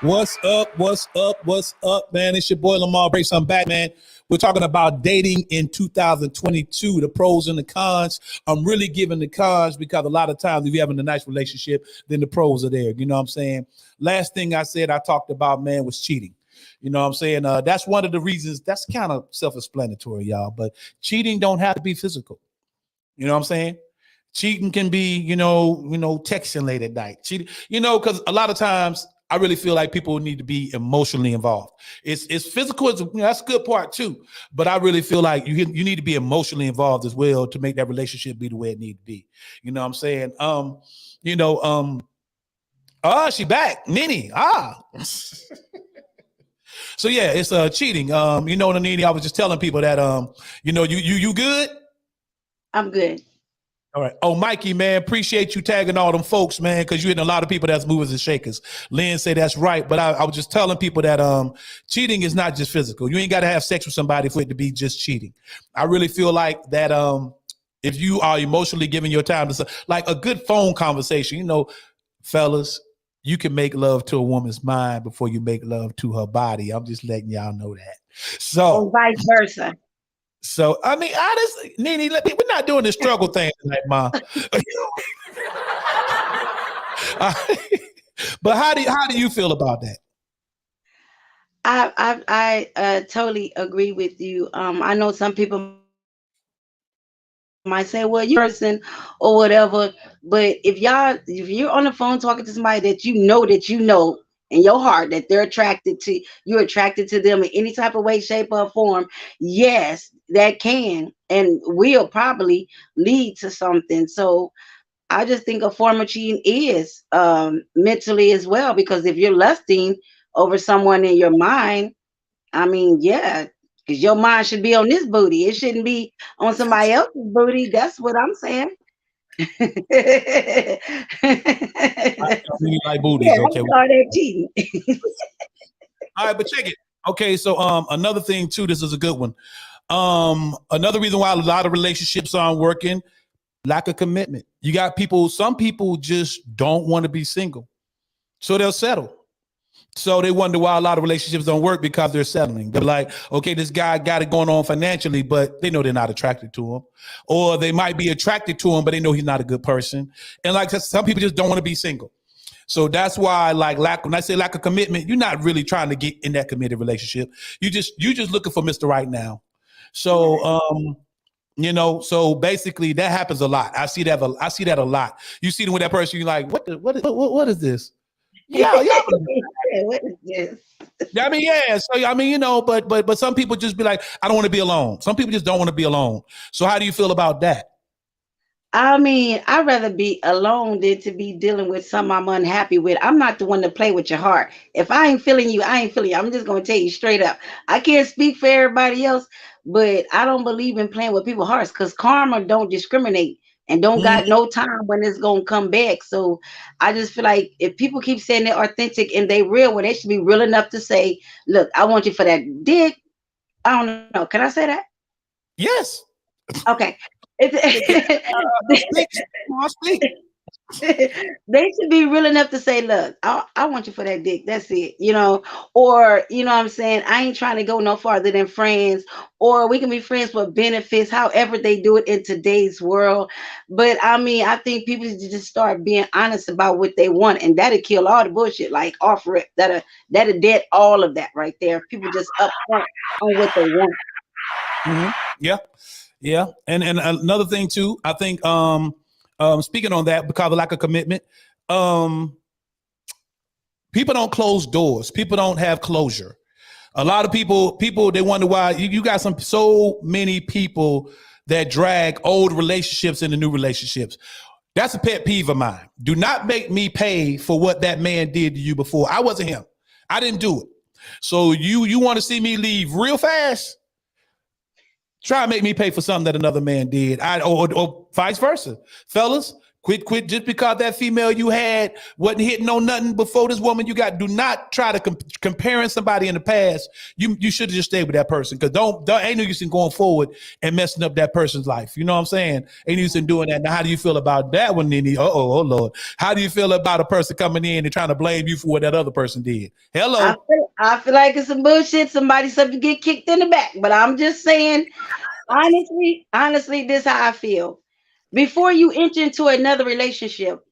What's up, man? It's your boy Lamar Brace. I'm back, man. We're talking about dating in 2022, the pros and the cons. I'm really giving the cons because a lot of times if you're having a nice relationship, then the pros are there. You know what I'm saying? Last thing I said I talked about, man, was cheating. You know what I'm saying? That's one of the reasons. That's kind of self-explanatory, y'all. But cheating don't have to be physical. You know what I'm saying? Cheating can be, you know, texting late at night. Cheating, because a lot of times I really feel like people need to be emotionally involved. It's physical, that's a good part too. But I really feel like you need to be emotionally involved as well to make that relationship be the way it needs to be. You know what I'm saying? She back, Nene. So yeah, it's cheating. Nene, I was just telling people that you good? I'm good. All right. Oh, Mikey, man, appreciate you tagging all them folks, man, because you're hitting a lot of people that's movers and shakers. Lynn said that's right, but I was just telling people that cheating is not just physical. You ain't got to have sex with somebody for it to be just cheating. I really feel like that if you are emotionally giving your time to like a good phone conversation, fellas, you can make love to a woman's mind before you make love to her body. I'm just letting y'all know that. So, or vice versa. So, I mean, honestly, Nene, we're not doing the struggle thing tonight, Ma. But how do you feel about that? I totally agree with you. I know some people might say, "Well, you person or whatever," but if you're on the phone talking to somebody that you know in your heart that they're attracted to, you're attracted to them in any type of way, shape, or form. Yes, that can and will probably lead to something. So I just think a form of cheating is mentally as well, because if you're lusting over someone in your mind, I mean, yeah, because your mind should be on this booty. It shouldn't be on somebody else's booty. That's what I'm saying. Yeah, You like booties, I okay? call that cheating. All right, but check it. Okay, so another thing too. This is a good one. Another reason why a lot of relationships aren't working: lack of commitment. You got people. Some people just don't want to be single, so they'll settle. So they wonder why a lot of relationships don't work, because they're settling. They're like, okay, this guy got it going on financially, but they know they're not attracted to him. Or they might be attracted to him, but they know he's not a good person. And like some people just don't want to be single. So that's why, like, when I say lack of commitment, you're not really trying to get in that committed relationship. You just looking for Mr. Right now. So so basically that happens a lot. I see that a lot. You see it with that person, you're like, what is this? Yeah. What is this? Yeah, I mean, yeah. So I mean, but some people just be like, I don't want to be alone. Some people just don't want to be alone. So how do you feel about that? I mean, I'd rather be alone than to be dealing with something I'm unhappy with. I'm not the one to play with your heart. If I ain't feeling you, I ain't feeling you. I'm just gonna tell you straight up. I can't speak for everybody else, but I don't believe in playing with people's hearts because karma don't discriminate and don't Mm, got no time when it's gonna come back. So I just feel like if people keep saying they're authentic and they real, well, they should be real enough to say, "Look, I want you for that dick." I don't know. Can I say that? yes. Okay. It's, Speak. Come on, speak. they should be real enough to say, "Look, I want you for that dick. That's it." Or what I'm saying, I ain't trying to go no farther than friends, or we can be friends for benefits, however they do it in today's world. But I mean, I think people should just start being honest about what they want, and that'll kill all the bullshit. Like offer it, that'll dead all of that right there. If people just upfront on what they want. Yeah. Yeah. And another thing too, I think speaking on that, because of lack of commitment, um people don't close doors. People don't have closure. A lot of people they wonder why you got so many people that drag old relationships into new relationships. That's a pet peeve of mine. Do not make me pay for what that man did to you before. I wasn't him. I didn't do it. So you want to see me leave real fast? Try to make me pay for something that another man did. Or vice versa. Fellas, quit just because that female you had wasn't hitting on nothing before this woman you got. Do not try to comparing somebody in the past. You should have just stayed with that person, because don't ain't no use in going forward and messing up that person's life. You know what I'm saying? Ain't no use in doing that. Now, how do you feel about that one, Nene? Oh Lord. How do you feel about a person coming in and trying to blame you for what that other person did? I Hello. feel, I feel like it's some bullshit. Somebody something to get kicked in the back. But I'm just saying, honestly, this is how I feel. Before you enter into another relationship,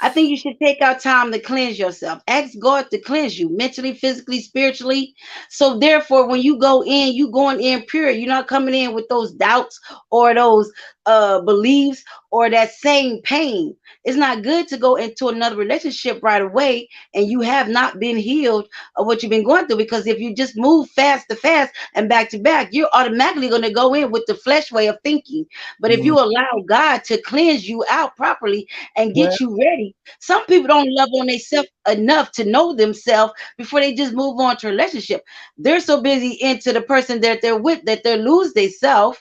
I think you should take out time to cleanse yourself. Ask God to cleanse you mentally, physically, spiritually. So therefore, when you go in, you going in pure. You're not coming in with those doubts or those beliefs or that same pain. It's not good to go into another relationship right away and you have not been healed of what you've been going through. Because if you just move fast to fast and back to back, you're automatically going to go in with the flesh way of thinking. But if you allow God to cleanse you out properly and Well, get you ready, some people don't love on themselves enough to know themselves before they just move on to a relationship. They're so busy into the person that they're with that they lose themselves.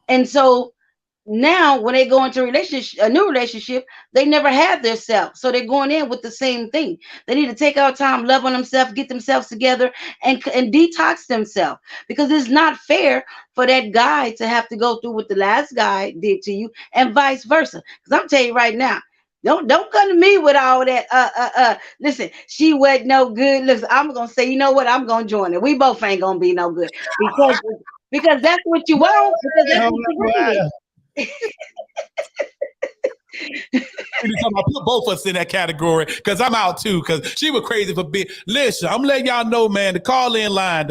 And so now when they go into a new relationship, they never had their self, so they're going in with the same thing. They need to take out time, love on themselves, get themselves together, and detox themselves, because it's not fair for that guy to have to go through what the last guy did to you and vice versa. Because I'm telling you right now, don't come to me with all that. Listen, she wasn't no good. Listen, I'm gonna say, you know what? I'm gonna join it. We both ain't gonna be no good because that's what you want. Because that's what you wanted. I put both of us in that category because I'm out too. Because she was crazy for being. Listen, I'm letting y'all know, man. The call in line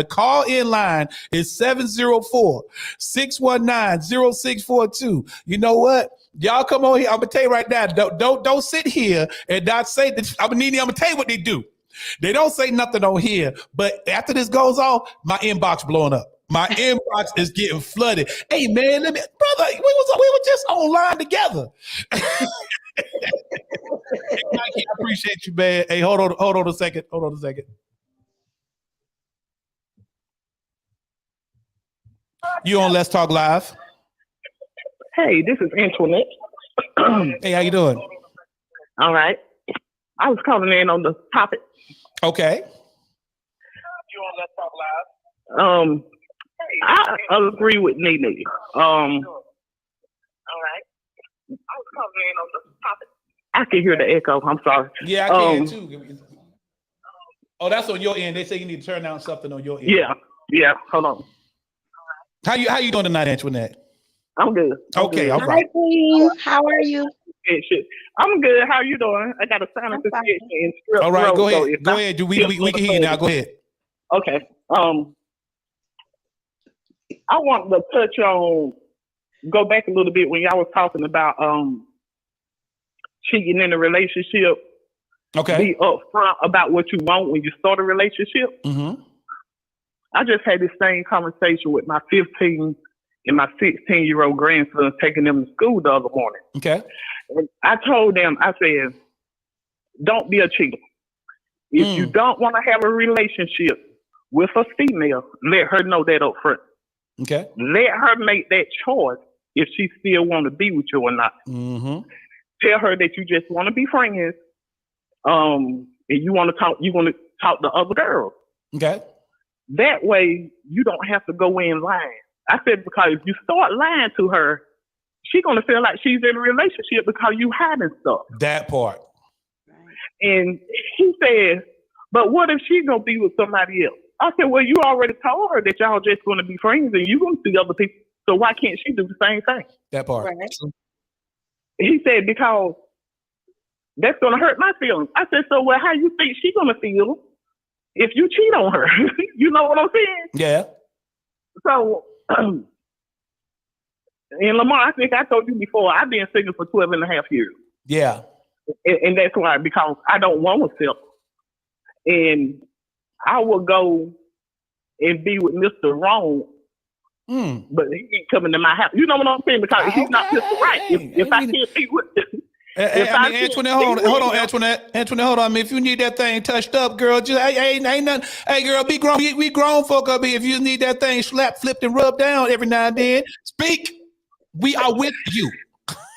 is 704-619-0642. You know what? Y'all come on here. I'm gonna tell you right now. Don't sit here and not say that. I'm gonna tell you what they do. They don't say nothing on here, but after this goes off, my inbox blowing up. My inbox is getting flooded. Hey man, brother, we were just online together. I appreciate you, man. Hey, hold on a second. You on Let's Talk Live? Hey, this is Antoinette. Hey, how you doing? All right. I was calling in on the topic. Okay. You on Let's Talk Live? I agree with Nene. All right. I was calling in on the topic. I can hear the echo. I'm sorry. Yeah, I can too. Oh, that's on your end. They say you need to turn down something on your end. Yeah. Hold on. How you doing tonight, Antoinette? I'm good. Okay, all Hi, right. Queen. How are you? Shit. I'm good. How you doing? I got a sinus infection and strep All right, throat, go so ahead. Go ahead. We can hear you now. Go ahead. Okay. I want to touch on, go back a little bit when y'all was talking about cheating in a relationship. Okay. Be upfront about what you want when you start a relationship. Mm-hmm. I just had this same conversation with my 15 and my 16-year-old grandson, taking them to school the other morning. Okay. And I told them, I said, don't be a cheater. If you don't want to have a relationship with a female, let her know that up front. Okay. Let her make that choice if she still want to be with you or not. Mm-hmm. Tell her that you just want to be friends, and you want to talk to other girls. Okay. That way, you don't have to go in lying. I said, because if you start lying to her, she's going to feel like she's in a relationship because you hiding stuff. That part. And he said, but what if she's going to be with somebody else? I said, well, you already told her that y'all just going to be friends and you're going to see other people. So why can't she do the same thing? That part. Right. He said, because that's going to hurt my feelings. I said, so well, how you think she's going to feel if you cheat on her? You know what I'm saying? Yeah. So, and Lamar, I think I told you before, I've been single for 12 and a half years. Yeah. And that's why, because I don't want to settle. And I will go and be with Mr. Wrong, but he ain't coming to my house. You know what I'm saying? Because he's not Mr. Right. If I can't be with Antoinette, hold on, Antoinette. Antoinette, hold on. I mean, if you need that thing touched up, girl, just ain't nothing. Hey, girl, be grown. We grown folk up here. If you need that thing slapped, flipped, and rubbed down every now and then, speak. We are with you.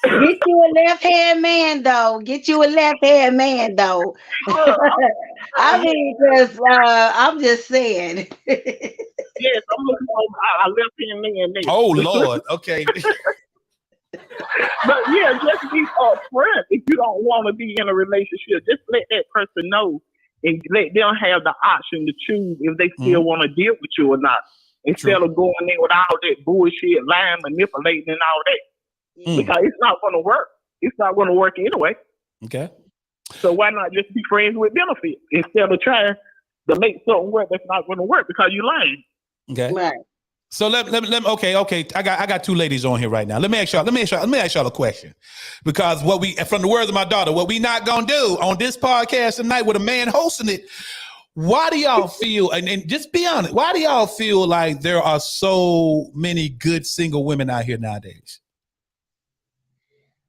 Get you a left-hand man, though. I mean, I'm just saying. Yes, I'm looking for a left-hand man there. Oh, Lord. Okay. But yeah, just be upfront. If you don't want to be in a relationship, just let that person know and let them have the option to choose if they still want to deal with you or not. Instead of going in with all that bullshit, lying, manipulating, and all that. Because it's not going to work. It's not going to work anyway. Okay. So why not just be friends with benefits instead of trying to make something work that's not going to work because you're lying. Okay. Right. So let okay. I got two ladies on here right now. Let me ask y'all a question. Because from the words of my daughter, what we not gonna do on this podcast tonight with a man hosting it, why do y'all feel, and just be honest, why do y'all feel like there are so many good single women out here nowadays?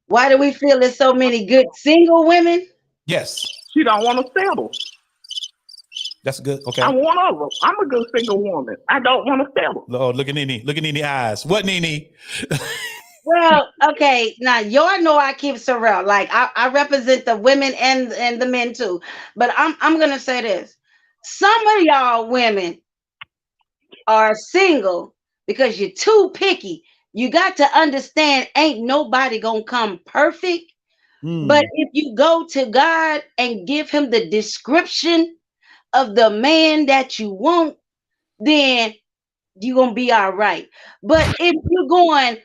Why do we feel there's so many good single women? Yes. She don't want to settle. That's good. Okay. I'm one of them. I'm a good single woman. I don't want to settle. Oh, look at Nene. Look at Nene's eyes. What, Nene? Well, okay. Now, y'all know I keep Sorrel. Like, I represent the women and the men too. But I'm going to say this. Some of y'all women are single because you're too picky. You got to understand, ain't nobody going to come perfect. But if you go to God and give him the description of the man that you want, then you're going to be all right. But if you're going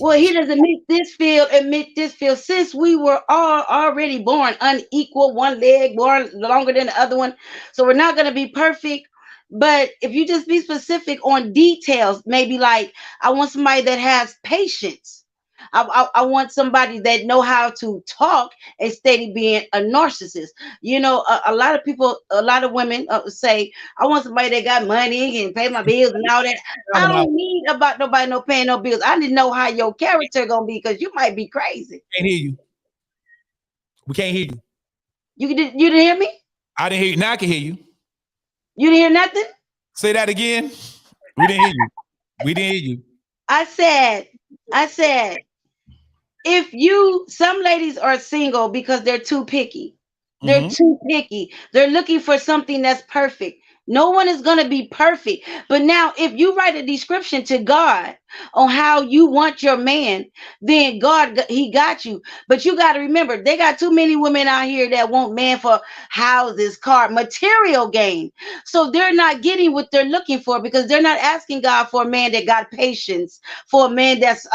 Well, he doesn't admit this field, admit this field. Since we were all already born unequal, one leg born longer than the other one. So we're not going to be perfect. But if you just be specific on details, maybe like I want somebody that has patience. I want somebody that know how to talk instead of being a narcissist. You know, a lot of people, a lot of women say, I want somebody that got money and pay my bills and all that. I don't need about nobody no paying no bills. I need to know how your character gonna be because you might be crazy. Can't hear you. We can't hear you. You didn't hear me? I didn't hear you. Now I can hear you. You didn't hear nothing? Say that again. We didn't hear you. We didn't hear you. I said, if you, some ladies are single because they're too picky. They're Mhm. too picky. They're looking for something that's perfect. No one is going to be perfect. But now, if you write a description to God on how you want your man, then God, he got you. But you got to remember, they got too many women out here that want man for houses, car, material gain. So they're not getting what they're looking for because they're not asking God for a man that got patience, for a man that's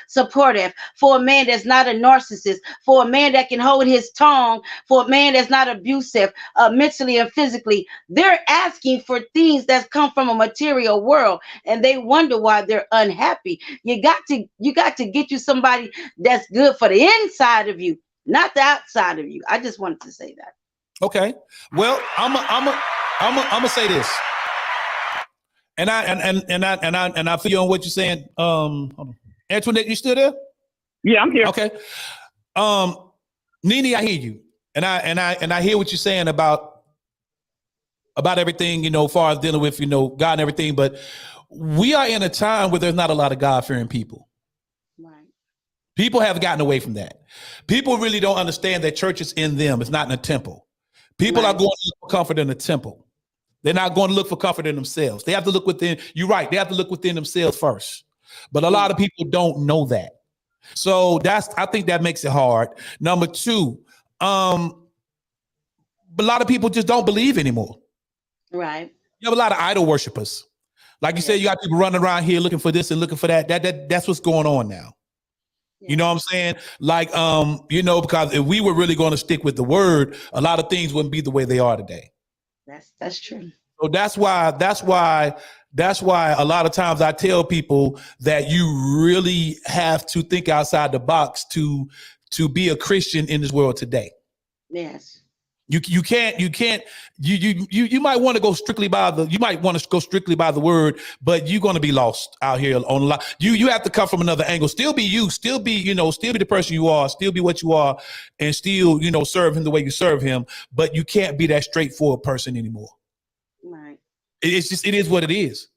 supportive, for a man that's not a narcissist, for a man that can hold his tongue, for a man that's not abusive mentally and physically. They're asking for things that come from a material world, and they wonder why they're unhappy. You got to get you somebody that's good for the inside of you, not the outside of you. I just wanted to say that. Okay. Well, I'm gonna say this, and I feel you on what you're saying. Hold on. Antoinette, you still there? Yeah, I'm here. Okay. Nene, I hear you, and I hear what you're saying about everything, as far as dealing with, God and everything. But we are in a time where there's not a lot of God-fearing people. Right. People have gotten away from that. People really don't understand that church is in them. It's not in a temple. People are going to look for comfort in the temple. They're not going to look for comfort in themselves. They have to look within. You're right. They have to look within themselves first. But a lot of people don't know that. So I think that makes it hard. Number two, a lot of people just don't believe anymore. Right. You have a lot of idol worshipers. Like you said, you got people running around here looking for this and looking for that. That's what's going on now. You know what I'm saying? Like, because if we were really going to stick with the word, a lot of things wouldn't be the way they are today. That's true. So that's why a lot of times I tell people that you really have to think outside the box to be a Christian in this world today. Yes. You might want to go strictly by the word, but you're going to be lost out here on a lot. You have to come from another angle. Still be you. Still be the person you are. Still be what you are, and still serve him the way you serve him. But you can't be that straightforward person anymore. Right. It is what it is.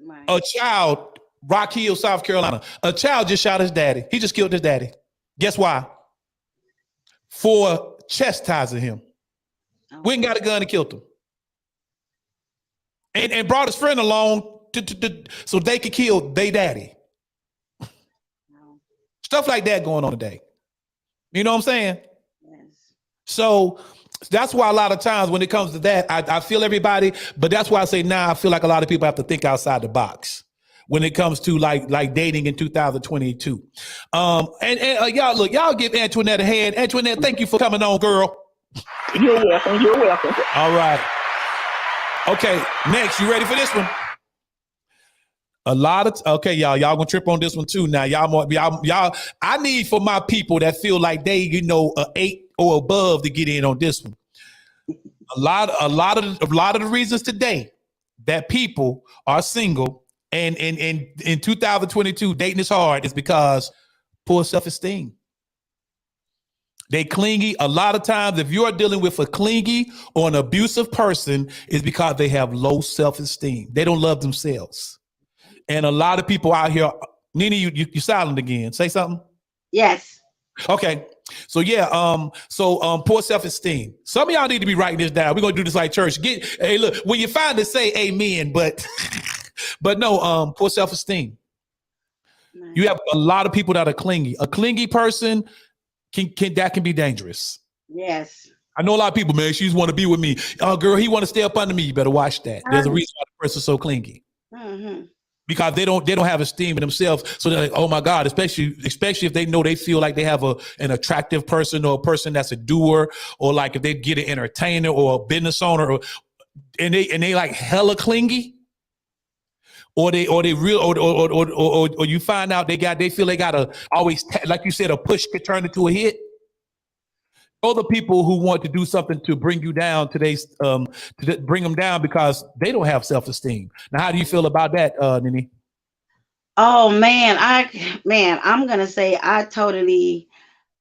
Right. A child, Rock Hill, South Carolina. A child just shot his daddy. He just killed his daddy. Guess why? For chastising him. Went and got a gun and killed him. And brought his friend along so they could kill their daddy. Stuff like that going on today. You know what I'm saying? Yes. So that's why a lot of times when it comes to that, I feel everybody, but that's why I say now I feel like a lot of people have to think outside the box when it comes to like dating in 2022. Y'all give Antoinette a hand. Antoinette, thank you for coming on, girl. You're welcome. You're welcome. All right. Okay, next, you ready for this one? Y'all gonna trip on this one too. Now, y'all. I need for my people that feel like they, a 8 or above to get in on this one. A lot of the reasons today that people are single and in 2022 dating is hard is because poor self-esteem. They clingy. A lot of times, if you're dealing with a clingy or an abusive person, it's because they have low self-esteem. They don't love themselves. And a lot of people out here, Nene, you silent again. Say something. Yes. Okay. So poor self-esteem. Some of y'all need to be writing this down. We're gonna do this like church. Hey, look, when you find it, say amen, but no, poor self-esteem. Nice. You have a lot of people that are clingy. A clingy person can be dangerous. Yes. I know a lot of people, man, she just want to be with me. Oh, girl, he want to stay up under me. You better watch that. There's a reason why the person's so clingy. Mm-hmm. because they don't have esteem in themselves. So they're like, oh my God, especially if they know they feel like they have an attractive person or a person that's a doer, or like if they get an entertainer or a business owner, and they like hella clingy. Or they real or you find out they feel they gotta always like you said, a push could turn into a hit. Other people who want to do something to bring you down to bring them down because they don't have self-esteem. Now, how do you feel about that, Nini? Oh man, I'm gonna say I totally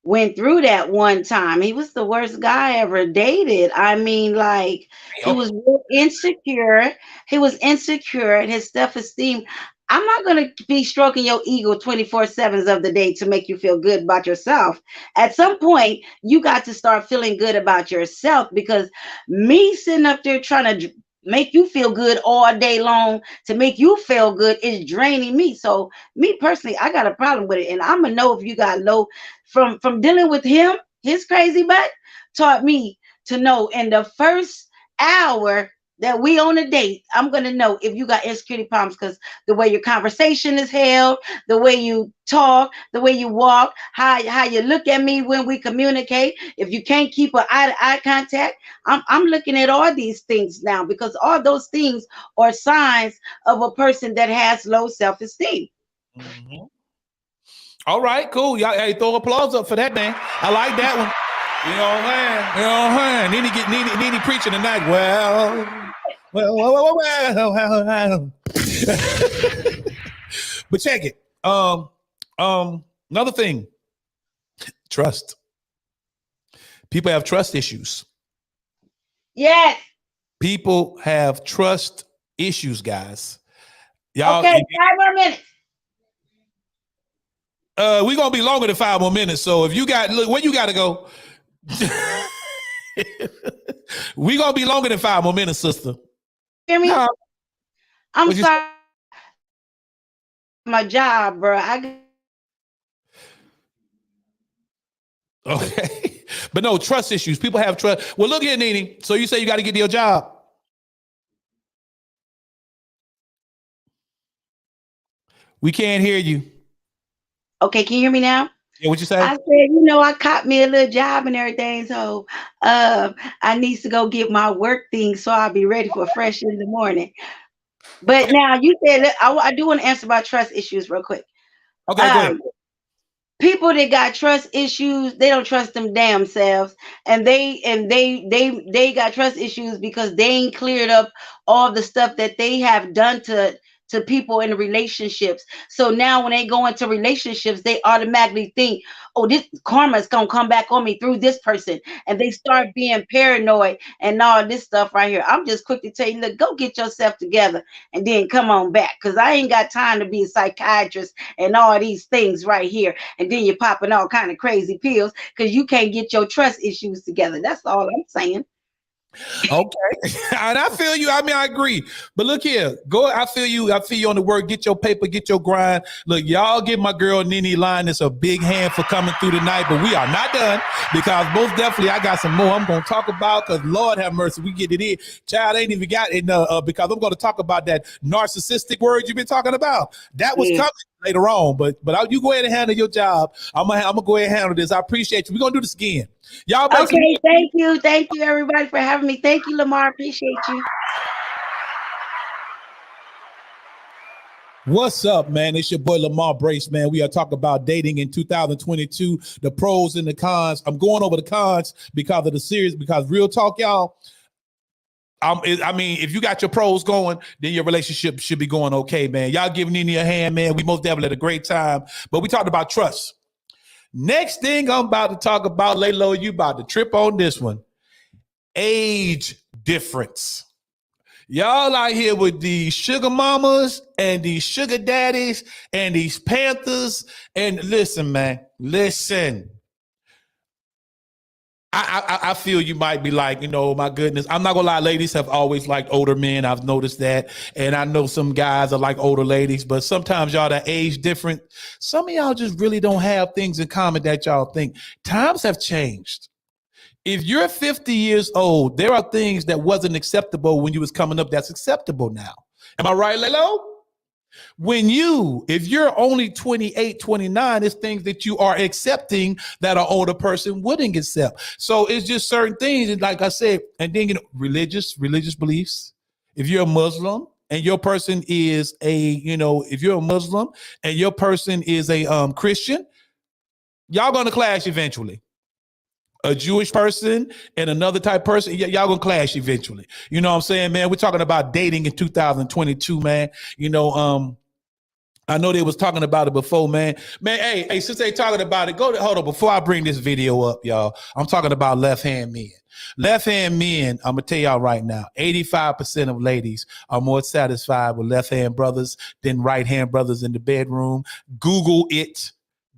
went through that one time. He was the worst guy I ever dated. I mean, like, he was real insecure. He was insecure and his self-esteem. I'm not going to be stroking your ego 24/7 of the day to make you feel good about yourself. At some point, you got to start feeling good about yourself, because me sitting up there trying to make you feel good all day long to make you feel good is draining me. So me personally, I got a problem with it, and I'm gonna know if you got low from dealing with him. His crazy butt taught me to know in the first hour that we on a date, I'm gonna know if you got insecurity problems, because the way your conversation is held, the way you talk, the way you walk, how you look at me when we communicate. If you can't keep an eye contact, I'm looking at all these things now, because all those things are signs of a person that has low self-esteem. Mm-hmm. All right, cool. Y'all, hey, throw applause up for that, man. I like that one. You know what I'm saying? Nene preaching tonight. Well. But check it. Another thing. Trust. People have trust issues. Yes. People have trust issues, guys. Y'all. Okay, 5 more minutes. We're gonna be longer than 5 more minutes. So if you got where you gotta go. We're gonna be longer than 5 more minutes, sister. Hear me? I'm What'd you sorry. My job, bro. Okay. But no, trust issues. People have trust. Well, look here, Nene. So you say you got to get your job. We can't hear you. Okay, can you hear me now? Yeah, what you say? I said, I caught me a little job and everything, so I need to go get my work thing so I'll be ready for fresh in the morning. But now you said I do want to answer about trust issues real quick. Okay, go ahead. People that got trust issues, they don't trust them damn selves, and they got trust issues because they ain't cleared up all the stuff that they have done to people in relationships. So now when they go into relationships, they automatically think, oh, this karma is gonna come back on me through this person, and they start being paranoid and all this stuff right here. I'm just quick to tell you, look, go get yourself together and then come on back, because I ain't got time to be a psychiatrist and all these things right here, and then you're popping all kind of crazy pills because you can't get your trust issues together. That's all I'm saying. Okay. And I feel you. I mean, I agree. But look here. I feel you on the word. Get your paper, get your grind. Look, y'all give my girl Nene Linus a big hand for coming through tonight, but we are not done, because most definitely I got some more I'm going to talk about, because Lord have mercy, we get it in. Child ain't even got it, because I'm going to talk about that narcissistic word you've been talking about. That was coming later on, but you go ahead and handle your job. I'm gonna go ahead and handle this. I appreciate you. We're gonna do this again. Y'all okay, thank you everybody for having me. Thank you, Lamar. Appreciate you. What's up, man? It's your boy Lamar Brace, man. We are talking about dating in 2022, the pros and the cons. I'm going over the cons because of the series, because real talk, y'all. I mean, if you got your pros going, then your relationship should be going okay, man. Y'all give Nene a hand, man. We most definitely had a great time. But we talked about trust. Next thing I'm about to talk about, lay low, you about to trip on this one. Age difference. Y'all out here with these sugar mamas and these sugar daddies and these panthers. And listen, man, listen. I feel you might be like, my goodness. I'm not gonna lie, ladies have always liked older men. I've noticed that. And I know some guys are like older ladies, but sometimes y'all that age different. Some of y'all just really don't have things in common that y'all think. Times have changed. If you're 50 years old, there are things that wasn't acceptable when you was coming up that's acceptable now. Am I right, Lelo? If you're only 28, 29, it's things that you are accepting that an older person wouldn't accept. So it's just certain things. And like I said, and then, religious beliefs. If you're a Muslim and your person is if you're a Muslim and your person is a Christian, y'all going to clash eventually. A Jewish person and another type person, y'all gonna clash eventually. You know what I'm saying, man? We're talking about dating in 2022, man. I know they was talking about it before, man. Man, hey, since they talking about it, hold on. Before I bring this video up, y'all, I'm talking about left-hand men. Left-hand men, I'm gonna tell y'all right now, 85% of ladies are more satisfied with left-hand brothers than right-hand brothers in the bedroom. Google it,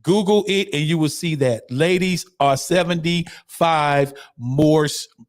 and you will see that. Ladies are 75 more.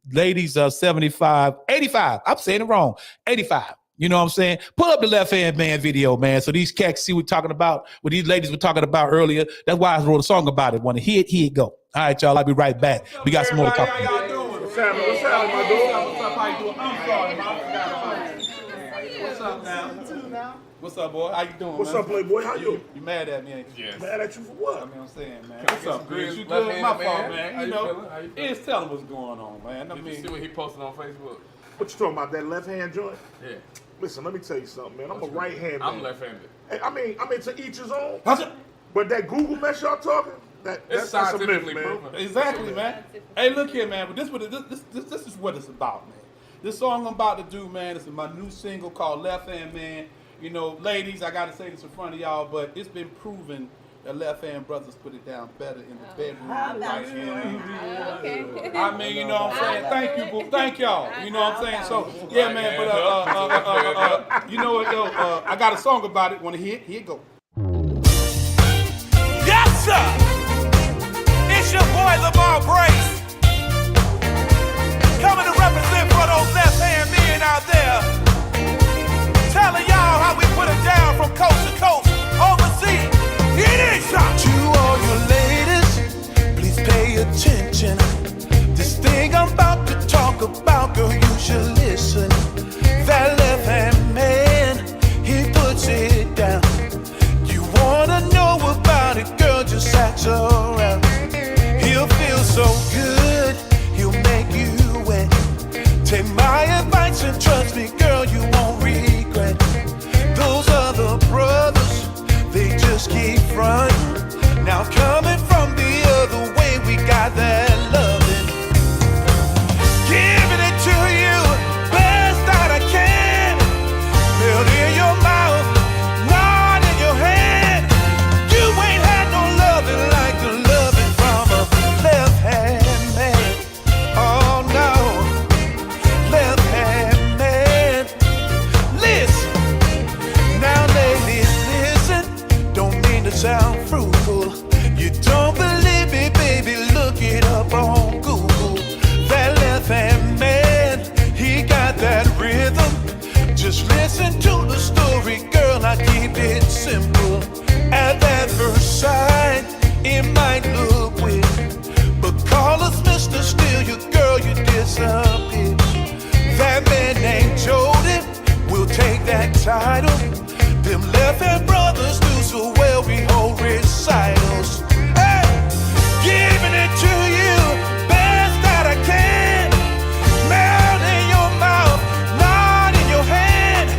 Ladies are 75, 85. I'm saying it wrong. 85. You know what I'm saying? Pull up the left-hand man video, man. So these cats see what we're talking about, what these ladies were talking about earlier. That's why I wrote a song about it. Want to hear it? Here it go. All right, y'all. I'll be right back. We got some more to talk about. How y'all doing? What's happening? What's happening, my dude? What's up? How you doing? I'm sorry, man. I forgot about it. What's up now? What's up, boy? How you doing, What's man? up, Playboy? How you? You mad at me, ain't you? Yes. Mad at you for what? I mean, I'm saying, man. What's up, Chris? You good? My fault, man. You know, it's telling what's going on, man. Did you see what he posted on Facebook? What you talking about? That left-hand joint? Yeah. Listen, let me tell you something, man. I'm a right-hand man. I'm left-handed. Hey, I mean, to each his own. But that Google mess y'all talking, that's a myth, man. Exactly, man. Hey, look here, man. But this is what it's about, man. This song I'm about to do, man, is my new single called Left Hand Man. You know, ladies, I gotta say this in front of y'all, but it's been proven that left-hand brothers put it down better in the bedroom than right-hand. Okay. I mean, you know what I'm saying? Thank you, boo. Thank y'all. You know what I'm saying? So, yeah, man. But you know what, yo? I got a song about it. Want to hear it? Here it go. Yes, sir. It's your boy Lamar Brace. Coming to represent for those left-hand men out there. Telling y'all how we put it down from coast to coast, overseas. It is shot. To all your ladies, please pay attention. This thing I'm about to talk about, girl, you should listen. That left-hand man, he puts it down. You wanna know about it, girl, just ask around. He'll feel so good, he'll make you wet. Take my advice and trust me, girl, you won't regret. Those other brothers, they just keep running. Now coming from the other way, we got that loving. Giving it to you, best that I can. Melt in your mouth, not in your hand. You ain't had no loving like the loving from a left-hand man. Oh no, left-hand man. Listen, now ladies, listen. Don't mean to sound fruitful. You don't believe me, baby, look it up on Google. That left-hand man, he got that rhythm. Just listen to the story, girl, I keep it simple. At that first sight, it might look weird, but call us Mr. Steal, you girl, you disappear. That man named Jody will take that title. Them left-hand brothers do so well, we hold recitals. Hey, giving it to you, best that I can. Melt in your mouth, not in your hand.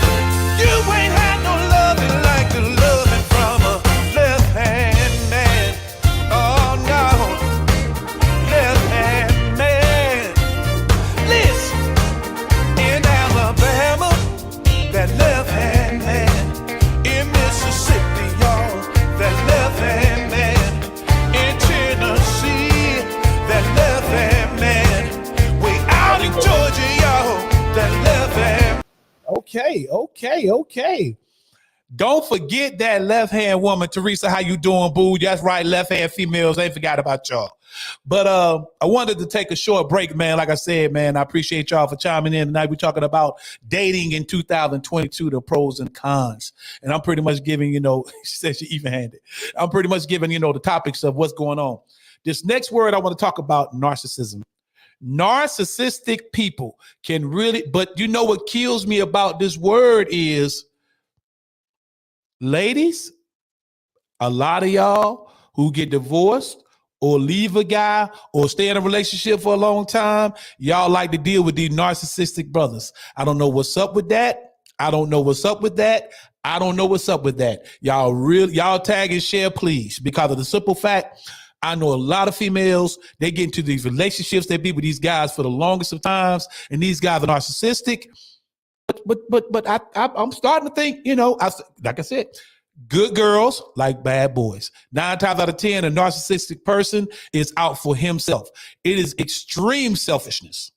You ain't had no loving like the loving from a left-hand man. Oh no, left-hand man. Listen, in Alabama, that left-hand man. In Mississippi, y'all, that left-hand man. In Tennessee, that left-hand man. Way out in Georgia, y'all, that left-hand. Okay. Don't forget that left-hand woman, Teresa. How you doing, boo? That's right, left-hand females. Ain't forgot about y'all. But I wanted to take a short break, man. Like I said, man, I appreciate y'all for chiming in tonight. We're talking about dating in 2022, the pros and cons. And I'm pretty much giving, she said she even-handed. I'm pretty much giving, the topics of what's going on. This next word I want to talk about, narcissism. Narcissistic people can really, but you know what kills me about this word is Ladies, a lot of y'all who get divorced or leave a guy or stay in a relationship for a long time, y'all like to deal with these narcissistic brothers. I don't know what's up with that. I don't know what's up with that. I don't know what's up with that. Y'all tag and share, please, because of the simple fact, I know a lot of females, they get into these relationships, they be with these guys for the longest of times, and these guys are narcissistic. But I'm starting to think, like I said, good girls like bad boys. 9 times out of 10, a narcissistic person is out for himself. It is extreme selfishness.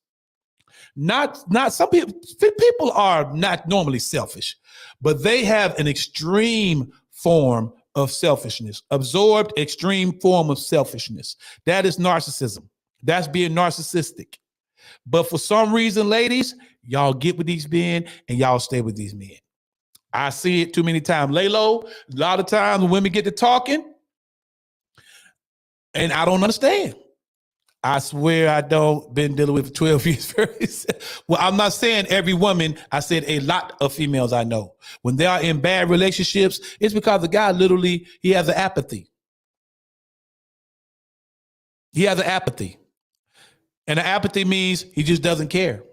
Not some people are not normally selfish, but they have an extreme form of selfishness, absorbed extreme form of selfishness. That is narcissism. That's being narcissistic. But for some reason, ladies, y'all get with these men and y'all stay with these men. I see it too many times. Laylo, a lot of times when women get to talking, and I don't understand. I swear I don't been dealing with 12 years. Well, I'm not saying every woman. I said a lot of females I know. When they are in bad relationships, it's because the guy literally, he has an apathy. He has an apathy. And the apathy means he just doesn't care.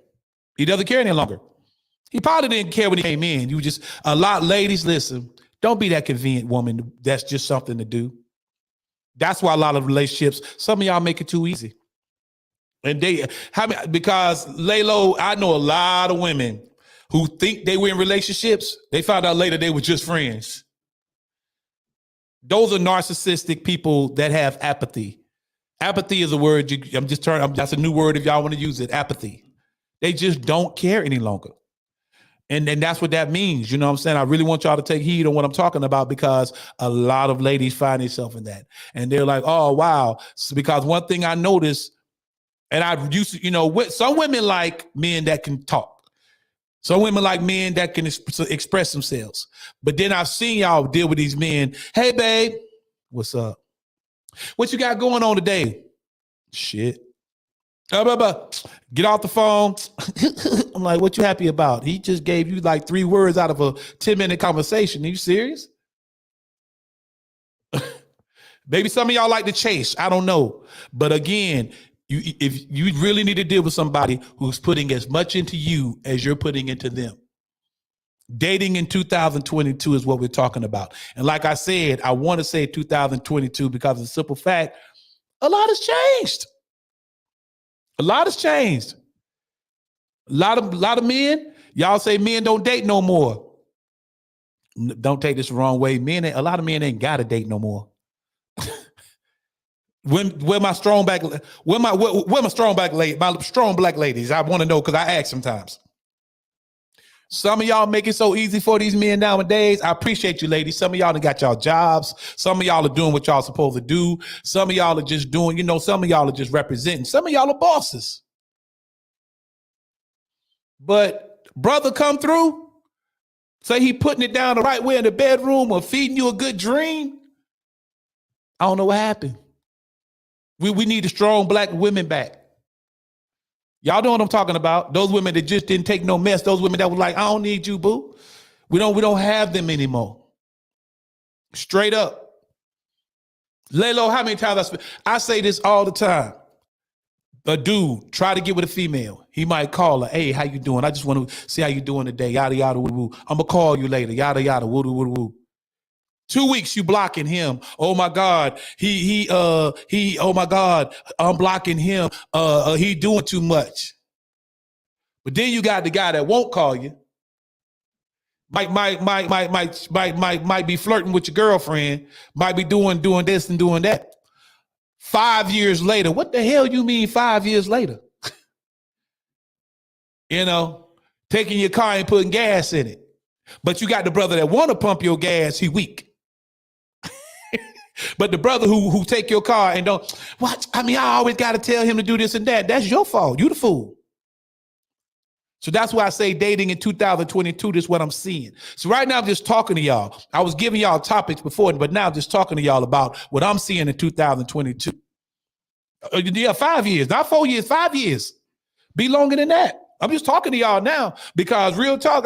He doesn't care any longer. He probably didn't care when he came in. Ladies, listen, don't be that convenient woman. That's just something to do. That's why a lot of relationships, some of y'all make it too easy. And because Laylo, I know a lot of women who think they were in relationships. They found out later they were just friends. Those are narcissistic people that have apathy. Apathy is a word. That's a new word if y'all want to use it. Apathy. They just don't care any longer. And that's what that means. You know what I'm saying? I really want y'all to take heed on what I'm talking about because a lot of ladies find themselves in that. And they're like, oh, wow. Because one thing I noticed, and I used to, some women like men that can talk. Some women like men that can express themselves. But then I've seen y'all deal with these men. Hey, babe, what's up? What you got going on today? Shit. Get off the phone. I'm like, what you happy about? He just gave you like 3 words out of a 10-minute conversation. Are you serious? Maybe some of y'all like to chase. I don't know. But again, if you really need to deal with somebody who's putting as much into you as you're putting into them. Dating in 2022 is what we're talking about. And like I said, I want to say 2022 because of the simple fact, a lot has changed. A lot has changed. A lot of men, y'all say men don't date no more. Don't take this the wrong way. A lot of men ain't got to date no more. Where my strong black ladies? I want to know because I ask sometimes. Some of y'all make it so easy for these men nowadays. I appreciate you, ladies. Some of y'all done got y'all jobs. Some of y'all are doing what y'all supposed to do. Some of y'all are just doing, some of y'all are just representing. Some of y'all are bosses. But brother come through, say he putting it down the right way in the bedroom or feeding you a good dream. I don't know what happened. We need the strong black women back. Y'all know what I'm talking about. Those women that just didn't take no mess. Those women that were like, I don't need you, boo. We don't have them anymore. Straight up. Laylo, how many times I say this all the time. A dude try to get with a female. He might call her, hey, how you doing? I just want to see how you doing today. Yada, yada, woo, woo. I'm going to call you later. Yada, yada, woo, woo, woo, woo. 2 weeks you blocking him. Oh my God. Oh my God. I'm blocking him. He doing too much. But then you got the guy that won't call you. Might be flirting with your girlfriend. Might be doing this and doing that. 5 years later. What the hell you mean 5 years later? Taking your car and putting gas in it. But you got the brother that want to pump your gas, he weak. But the brother who take your car and don't, what? I mean, I always got to tell him to do this and that. That's your fault. You the fool. So that's why I say dating in 2022, this is what I'm seeing. So right now I'm just talking to y'all. I was giving y'all topics before, but now I'm just talking to y'all about what I'm seeing in 2022. Yeah, 5 years, not 4 years, 5 years. Be longer than that. I'm just talking to y'all now because real talk,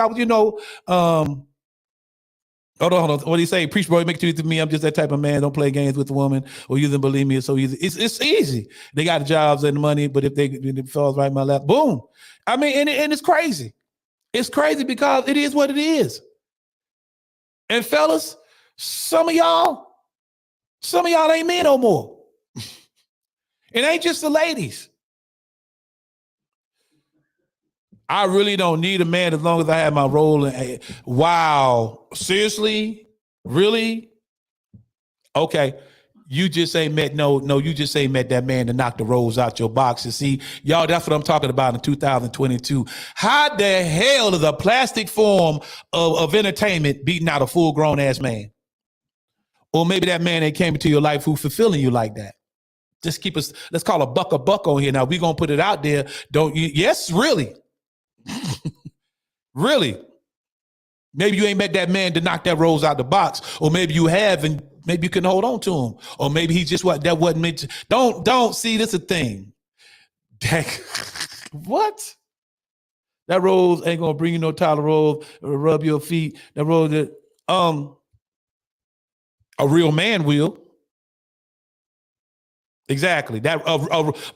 Hold on. What do you say? Preach, bro. Make it to me. I'm just that type of man. Don't play games with the woman, or you didn't believe me. It's so easy. It's easy. They got the jobs and the money, but if it falls right in my lap, boom. I mean, and it's crazy. It's crazy because it is what it is. And fellas, some of y'all ain't men no more. It ain't just the ladies. I really don't need a man as long as I have my role. Wow. Seriously? Really? Okay. You just ain't met, you just ain't met that man to knock the rolls out your box. And see, y'all, that's what I'm talking about in 2022. How the hell is a plastic form of entertainment beating out a full grown ass man? Or maybe that man that came into your life who's fulfilling you like that. Just keep us, let's call a buck on here. Now we're going to put it out there. Don't you? Yes, really. Really? Maybe you ain't met that man to knock that rolls out the box, or maybe you have, and maybe you can hold on to him, or maybe he just that wasn't meant to. Don't see this a thing. What? That rose ain't gonna bring you no Tyler Rose or rub your feet. That rose that a real man will. Exactly. That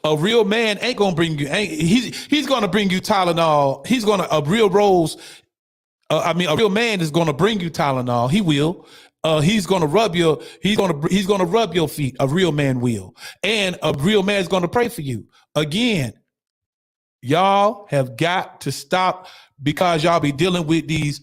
a real man ain't gonna bring you. He's gonna bring you Tylenol. He's gonna a real rose. A real man is gonna bring you Tylenol. He will. He's gonna rub your. He's gonna rub your feet. A real man will, and a real man is gonna pray for you. Again, y'all have got to stop because y'all be dealing with these.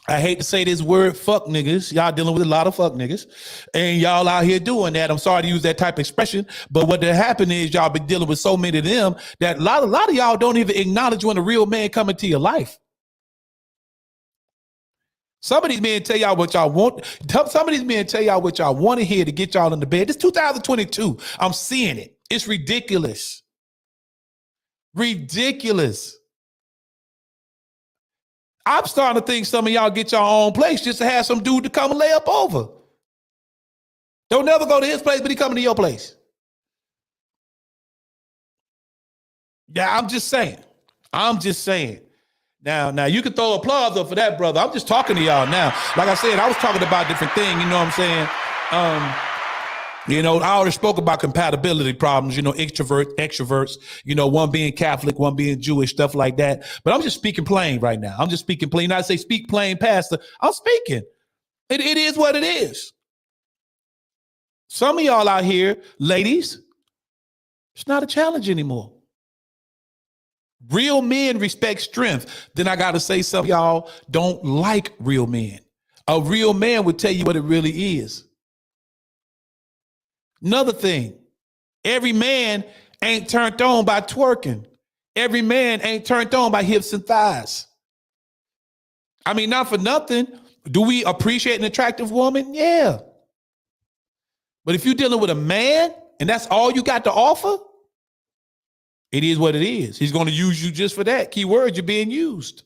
I hate to say this word, fuck niggas. Y'all dealing with a lot of fuck niggas. And y'all out here doing that. I'm sorry to use that type of expression, but what that happen is y'all been dealing with so many of them that a lot of y'all don't even acknowledge when a real man come into your life. Some of these men tell y'all what y'all want. Some of these men tell y'all what y'all want to hear to get y'all in the bed. It's 2022. I'm seeing it. It's ridiculous. Ridiculous. I'm starting to think some of y'all get your own place just to have some dude to come and lay up over. Don't never go to his place, but he coming to your place. Yeah, I'm just saying. Now you can throw applause up for that, brother. I'm just talking to y'all now. Like I said, I was talking about different things, you know what I'm saying? I already spoke about compatibility problems, extroverts, one being Catholic, one being Jewish, stuff like that. But I'm just speaking plain right now. I'm just speaking plain. I say speak plain, pastor. I'm speaking. It is what it is. Some of y'all out here, ladies, it's not a challenge anymore. Real men respect strength. Then I got to say some of y'all don't like real men. A real man would tell you what it really is. Another thing, every man ain't turned on by twerking. Every man ain't turned on by hips and thighs. I mean, not for nothing. Do we appreciate an attractive woman? Yeah. But if you're dealing with a man and that's all you got to offer, it is what it is. He's going to use you just for that. Key word, you're being used.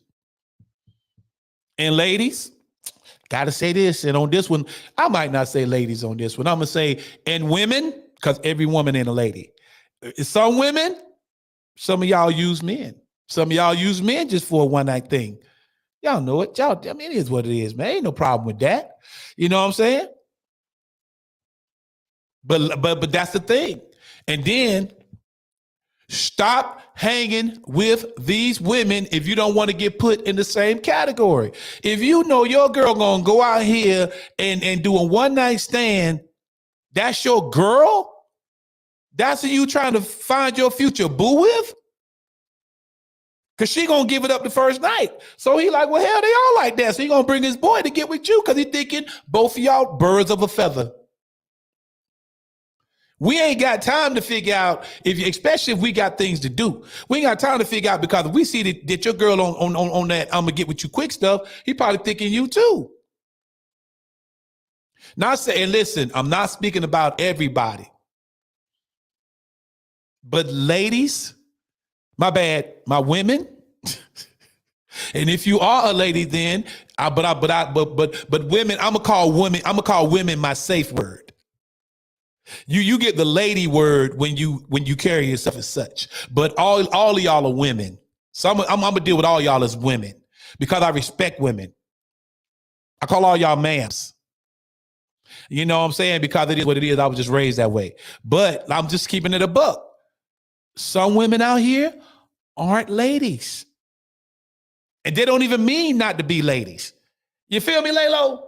And ladies, got to say this, and on this one, I might not say ladies on this one. I'm going to say, and women, because every woman ain't a lady. Some women, some of y'all use men. Some of y'all use men just for a one-night thing. Y'all know it. It is what it is, man. Ain't no problem with that. You know what I'm saying? But that's the thing. And then stop hanging with these women if you don't want to get put in the same category. If you know your girl gonna go out here and do a one-night stand, that's your girl? That's who you trying to find your future boo with? Because she gonna give it up the first night. So he like, well, hell, they all like that. So he gonna bring his boy to get with you because he thinking both of y'all birds of a feather. We ain't got time to figure out, especially if we got things to do. We ain't got time to figure out because if we see that your girl on that I'm gonna get with you quick stuff, he probably thinking you too. Not saying, listen, I'm not speaking about everybody. But ladies, my bad, my women. And if you are a lady, then but women, I'm gonna call women my safe word. You get the lady word when you carry yourself as such. But all of y'all are women. So I'm gonna deal with all y'all as women because I respect women. I call all y'all ma'ams. You know what I'm saying? Because it is what it is. I was just raised that way. But I'm just keeping it a buck. Some women out here aren't ladies. And they don't even mean not to be ladies. You feel me, Laylo?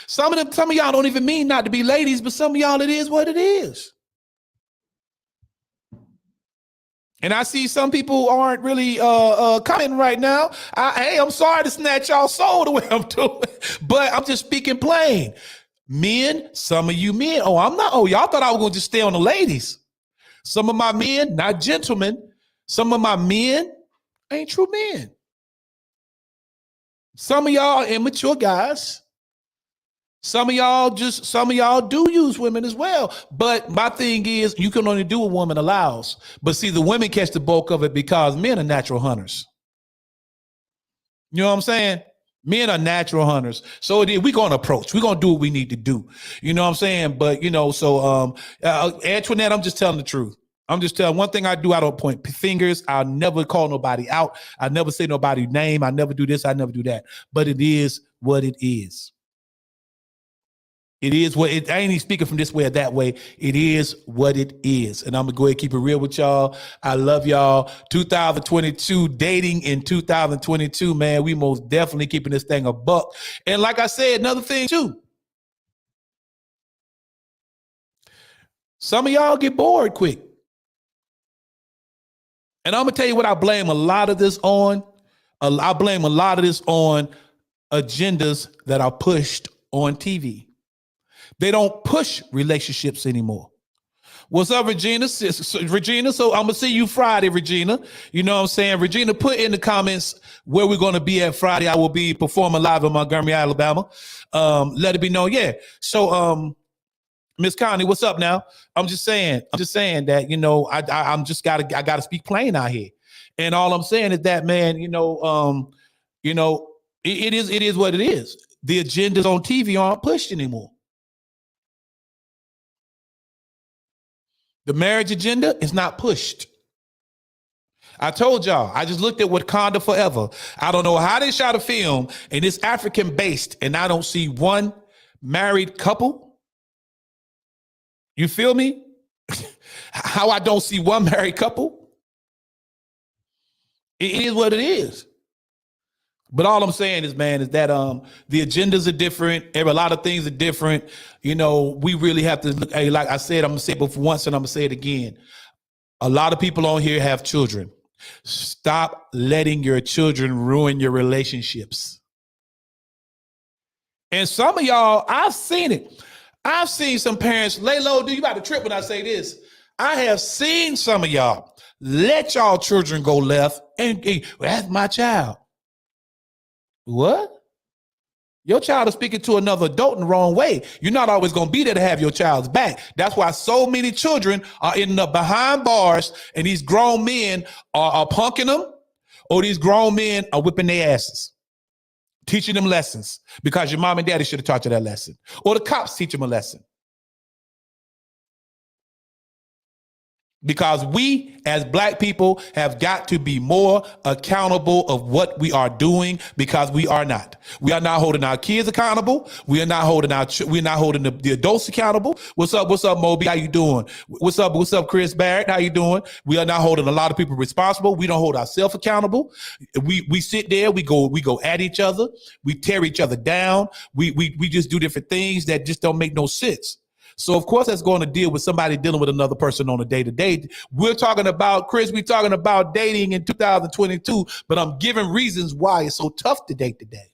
Some of y'all don't even mean not to be ladies, but some of y'all, it is what it is. And I see some people aren't really commenting right now. Hey, I'm sorry to snatch y'all soul the way I'm doing, but I'm just speaking plain. Men, some of you men, y'all thought I was going to just stay on the ladies. Some of my men, not gentlemen, some of my men ain't true men. Some of y'all immature guys. Some of y'all do use women as well. But my thing is, you can only do what a woman allows. But see, the women catch the bulk of it because men are natural hunters. You know what I'm saying? Men are natural hunters. So we're going to approach. We're going to do what we need to do. You know what I'm saying? But, Antoinette, I'm just telling the truth. I'm just telling one thing I do. I don't point fingers. I'll never call nobody out. I never say nobody's name. I never do this. I never do that. But it is what it is. It is what it. I ain't even speaking from this way or that way. It is what it is. And I'm going to go ahead and keep it real with y'all. I love y'all. 2022, dating in 2022, man. We most definitely keeping this thing a buck. And like I said, another thing too. Some of y'all get bored quick. And I'm going to tell you what I blame a lot of this on. I blame a lot of this on agendas that are pushed on TV. They don't push relationships anymore. What's up, Regina? Regina, so I'm going to see you Friday, Regina. You know what I'm saying? Regina, put in the comments where we're going to be at Friday. I will be performing live in Montgomery, Alabama. Let it be known. Yeah. So, Miss Connie, what's up now? I'm just saying that, I gotta speak plain out here. And all I'm saying is that, man, it is what it is. The agendas on TV aren't pushed anymore. The marriage agenda is not pushed. I told y'all, I just looked at Wakanda Forever. I don't know how they shot a film and it's African based and I don't see one married couple. You feel me? How I don't see one married couple? It is what it is. But all I'm saying is, man, is that the agendas are different. A lot of things are different. We really have to look. Hey, like I said, I'm gonna say it before once and I'm gonna say it again. A lot of people on here have children. Stop letting your children ruin your relationships. And some of y'all, I've seen it. I've seen some parents lay low. Do you about to trip when I say this? I have seen some of y'all let y'all children go left and that's my child. What? Your child is speaking to another adult in the wrong way. You're not always going to be there to have your child's back. That's why so many children are ending up behind bars and these grown men are punking them or these grown men are whipping their asses. Teaching them lessons because your mom and daddy should have taught you that lesson. Or the cops teach them a lesson. Because we, as Black people, have got to be more accountable of what we are doing because we are not. We are not holding our kids accountable. We are not holding the adults accountable. What's up, Moby? How you doing? What's up, Chris Barrett? How you doing? We are not holding a lot of people responsible. We don't hold ourselves accountable. We sit there, we go at each other, we tear each other down, we just do different things that just don't make no sense. So, of course, that's going to deal with somebody dealing with another person on a day-to-day. We're talking about dating in 2022, but I'm giving reasons why it's so tough to date today.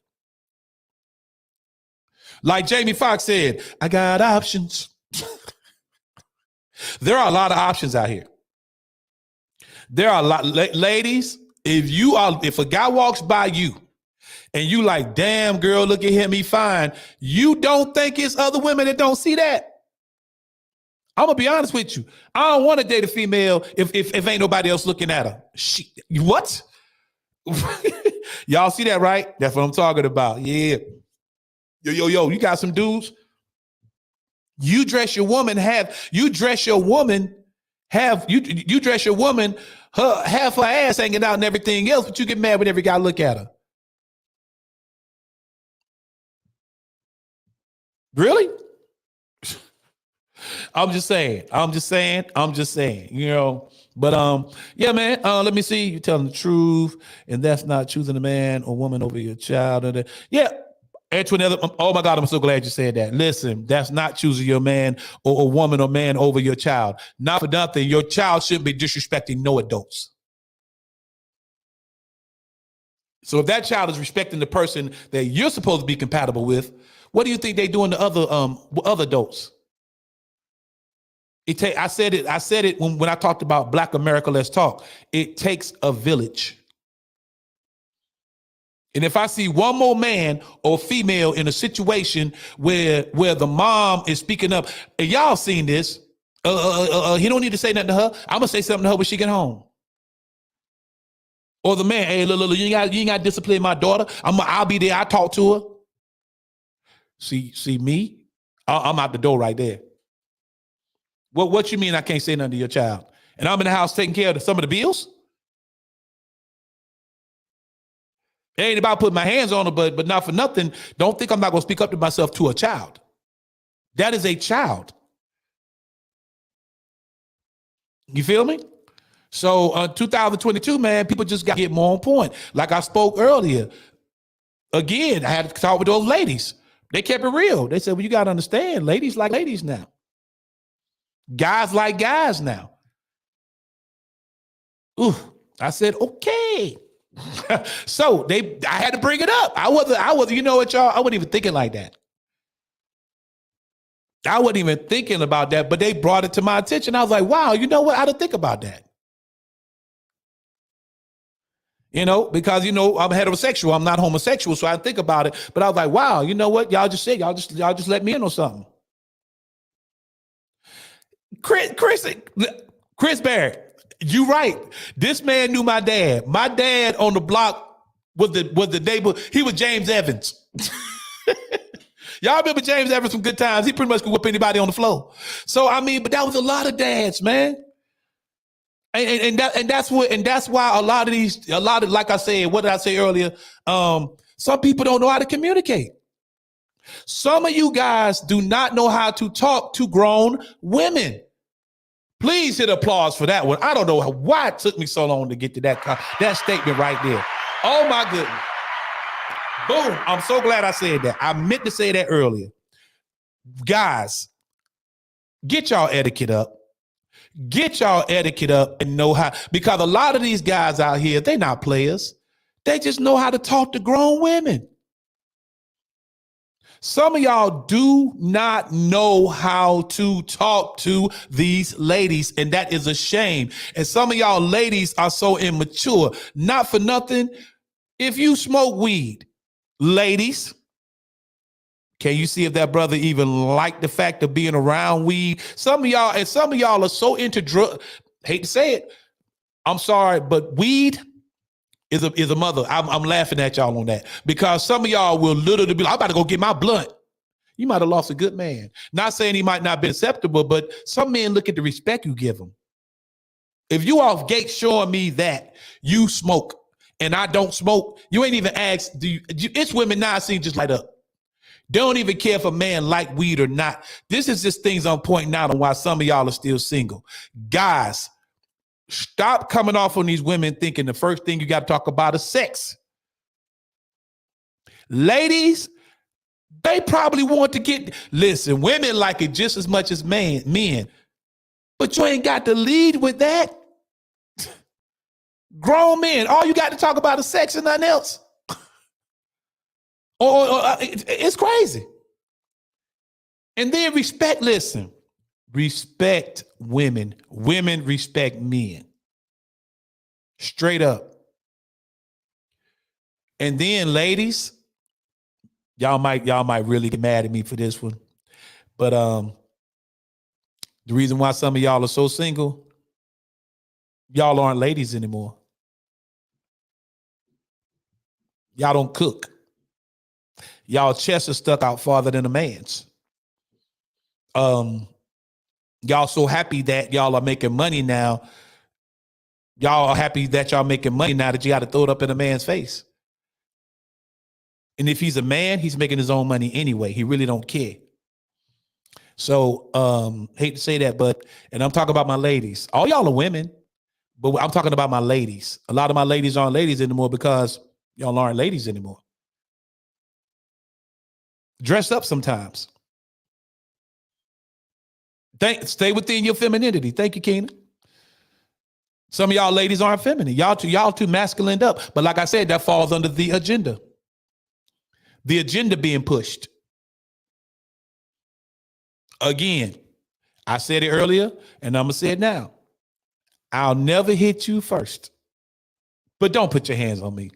Like Jamie Foxx said, I got options. There are a lot of options out here. There are a lot, ladies, if a guy walks by you and you like, damn, girl, look at him, he fine. You don't think it's other women that don't see that? I'm gonna be honest with you. I don't want to date a female if ain't nobody else looking at her. What? Y'all see that, right? That's what I'm talking about. Yeah. Yo, you got some dudes. You dress your woman half her ass hanging out and everything else, but you get mad when every guy look at her. Really? I'm just saying. You know. But yeah, man. Let me see. You're telling the truth, and that's not choosing a man or woman over your child. Yeah. Antoinette, oh my God, I'm so glad you said that. Listen, that's not choosing your man or a woman or man over your child. Not for nothing. Your child shouldn't be disrespecting no adults. So if that child is respecting the person that you're supposed to be compatible with, what do you think they doing to other adults? I said it when I talked about Black America Let's Talk. It takes a village. And if I see one more man or female in a situation where the mom is speaking up, and y'all seen this, he don't need to say nothing to her. I'm gonna say something to her when she get home. Or the man, hey, look, you ain't got to discipline my daughter. I'll be there. I talk to her. See me? I'm out the door right there. What you mean I can't say nothing to your child? And I'm in the house taking care of some of the bills? It ain't about putting my hands on her, but not for nothing. Don't think I'm not going to speak up to myself to a child. That is a child. You feel me? So 2022, man, people just got to get more on point. Like I spoke earlier. Again, I had to talk with those ladies. They kept it real. They said, well, you got to understand, ladies like ladies now. Guys like guys now. Ooh, I said, okay. So I had to bring it up. I wasn't, you know what, y'all? I wasn't even thinking like that. I wasn't even thinking about that, but they brought it to my attention. I was like, wow, you know what? I didn't think about that. You know, because, you know, I'm heterosexual. I'm not homosexual. So I think about it. But I was like, wow, you know what? Y'all just said, y'all just let me in on something. Chris Barrett, you right. This man knew my dad. My dad on the block was the neighbor. He was James Evans. Y'all remember James Evans from Good Times? He pretty much could whip anybody on the floor. So I mean, but that was a lot of dads, man. And that's why a lot of like I said, what did I say earlier? Some people don't know how to communicate. Some of you guys do not know how to talk to grown women. Please hit applause for that one. I don't know why it took me so long to get to that statement right there. Oh my goodness. Boom. I'm so glad I said that. I meant to say that earlier. Guys, get y'all etiquette up. Get y'all etiquette up and know how, because a lot of these guys out here, they're not players. They just know how to talk to grown women. Some of y'all do not know how to talk to these ladies, and that is a shame. And some of y'all ladies are so immature. Not for nothing. If you smoke weed, ladies, can you see if that brother even liked the fact of being around weed? Some of y'all are so into drug. Hate to say it. I'm sorry, but weed is a mother. I'm laughing at y'all on that, because some of y'all will literally be like, I'm about to go get my blunt. You might have lost a good man. Not saying he might not be acceptable, but some men look at the respect you give them. If you off gate showing me that you smoke and I don't smoke, you ain't even asked. It's women now I see just light up. They don't even care if a man like weed or not. This is just things I'm pointing out on why some of y'all are still single. Guys, stop coming off on these women thinking the first thing you got to talk about is sex. Ladies, they probably want to listen, women like it just as much as men. But you ain't got to lead with that. Grown men, all you got to talk about is sex and nothing else. It's crazy. And then respect women. Women respect men. Straight up. And then ladies, y'all might really get mad at me for this one. But the reason why some of y'all are so single, y'all aren't ladies anymore. Y'all don't cook. Y'all chests are stuck out farther than a man's. Y'all so happy that y'all are making money now. Y'all are happy that y'all making money now that you got to throw it up in a man's face. And if he's a man, he's making his own money anyway. He really don't care. So hate to say that, but and I'm talking about my ladies. All y'all are women, but I'm talking about my ladies. A lot of my ladies aren't ladies anymore because y'all aren't ladies anymore. Dress up sometimes. Stay within your femininity. Thank you, Keena. Some of y'all ladies aren't feminine. Y'all too masculined up. But like I said, that falls under the agenda. The agenda being pushed. Again, I said it earlier, and I'm going to say it now. I'll never hit you first. But don't put your hands on me.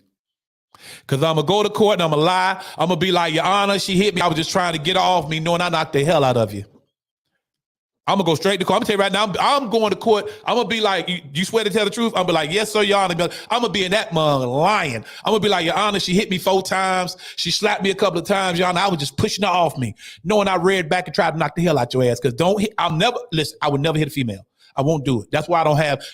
Because I'm going to go to court and I'm going to lie. I'm going to be like, Your Honor, she hit me. I was just trying to get off me knowing I knocked the hell out of you. I'm going to go straight to court. I'm going to tell you right now, I'm going to court. I'm going to be like, you swear to tell the truth? I'm going to be like, yes, sir, Your Honor. I'm going to be in that mug lying. I'm going to be like, Your Honor, she hit me 4 times. She slapped me a couple of times, Your Honor. I was just pushing her off me, knowing I reared back and tried to knock the hell out your ass. Because I would never hit a female. I won't do it. That's why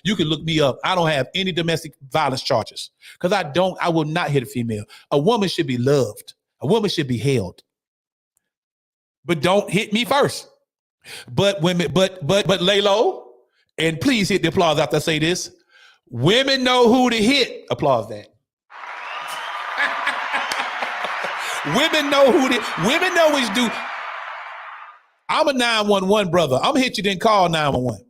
you can look me up. I don't have any domestic violence charges. Because I will not hit a female. A woman should be loved. A woman should be held. But don't hit me first. But women, but lay low, and please hit the applause after I say this. Women know who to hit. Applause that. Women know women know what to do. I'm a 911 brother. I'm gonna hit you, then call 911.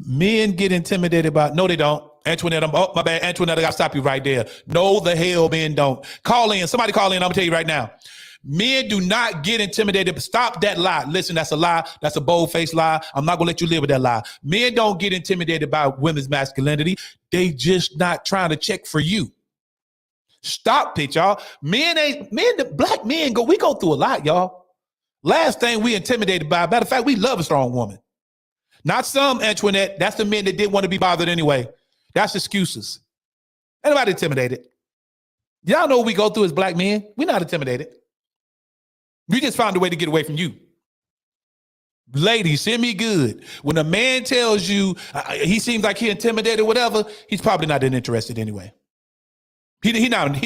Men get intimidated by, no, they don't. Antoinette, my bad. Antoinette, I got to stop you right there. No, the hell men don't. Call in. Somebody call in. I'm going to tell you right now. Men do not get intimidated. Stop that lie. Listen, that's a lie. That's a bold-faced lie. I'm not going to let you live with that lie. Men don't get intimidated by women's masculinity. They just not trying to check for you. Stop it, y'all. Black men, we go through a lot, y'all. Last thing we intimidated by, matter of fact, we love a strong woman. Not some, Antoinette. That's the men that didn't want to be bothered anyway. That's excuses. Ain't nobody intimidated. Y'all know what we go through as black men. We're not intimidated. We just found a way to get away from you. Ladies, hear me good. When a man tells you he seems like he intimidated or whatever, he's probably not that interested anyway. He not,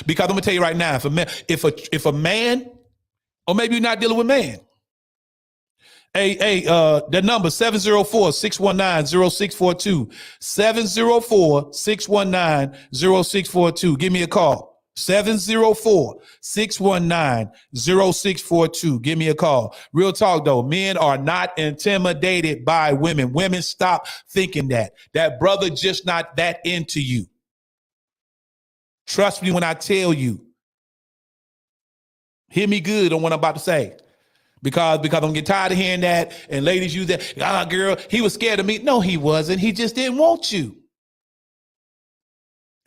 because I'm gonna tell you right now, if a man, or maybe you're not dealing with man. The number 704-619-0642. 704-619-0642. Give me a call. 704-619-0642. Give me a call. Real talk though. Men are not intimidated by women. Women, stop thinking that. That brother just not that into you. Trust me when I tell you. Hear me good on what I'm about to say. Because I'm getting tired of hearing that, and ladies use that. Girl, he was scared of me. No, he wasn't. He just didn't want you.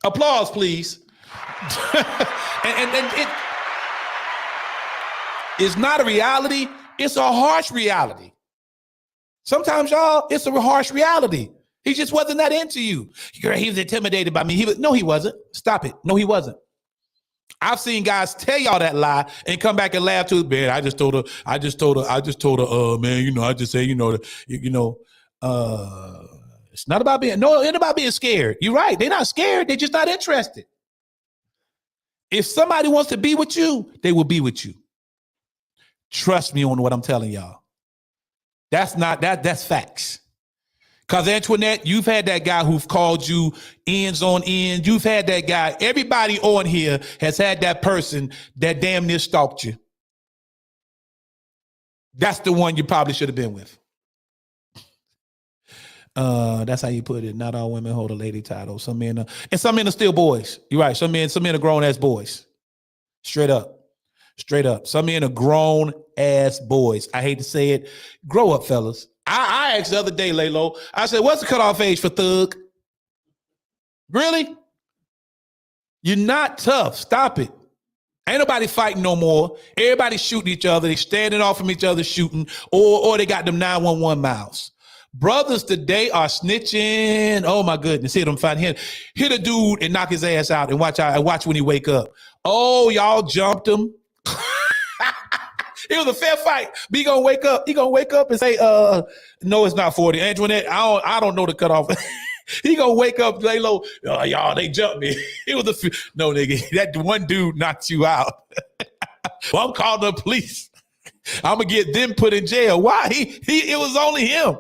Applause, please. and it's not a reality. It's a harsh reality. Sometimes, y'all, it's a harsh reality. He just wasn't that into you. Girl, he was intimidated by me. No, he wasn't. Stop it. No, he wasn't. I've seen guys tell y'all that lie and come back and laugh to it. Man, I just told her, man, I just say, it's not about it ain't about being scared. You're right. They're not scared. They're just not interested. If somebody wants to be with you, they will be with you. Trust me on what I'm telling y'all. That's facts. Because Antoinette, you've had that guy who've called you ends on ends. You've had that guy. Everybody on here has had that person that damn near stalked you. That's the one you probably should have been with. That's how you put it. Not all women hold a lady title. Some men are still boys. You're right. Some men are grown ass boys. Straight up. Some men are grown ass boys. I hate to say it. Grow up, fellas. I asked the other day, Laylo, I said, what's the cutoff age for thug? Really? You're not tough. Stop it. Ain't nobody fighting no more. Everybody shooting each other. They standing off from each other shooting, or they got them 911 mouths. Brothers today are snitching. Oh my goodness. Hit him, hit a dude and knock his ass out and watch when he wake up. Oh, y'all jumped him. It was a fair fight. But he gonna wake up and say, no, it's not 40. Antoinette, I don't know the cutoff. He gonna wake up, lay low. Oh, y'all, they jumped me. It was no nigga. That one dude knocked you out. Well, I'm calling the police. I'm gonna get them put in jail. Why? It was only him.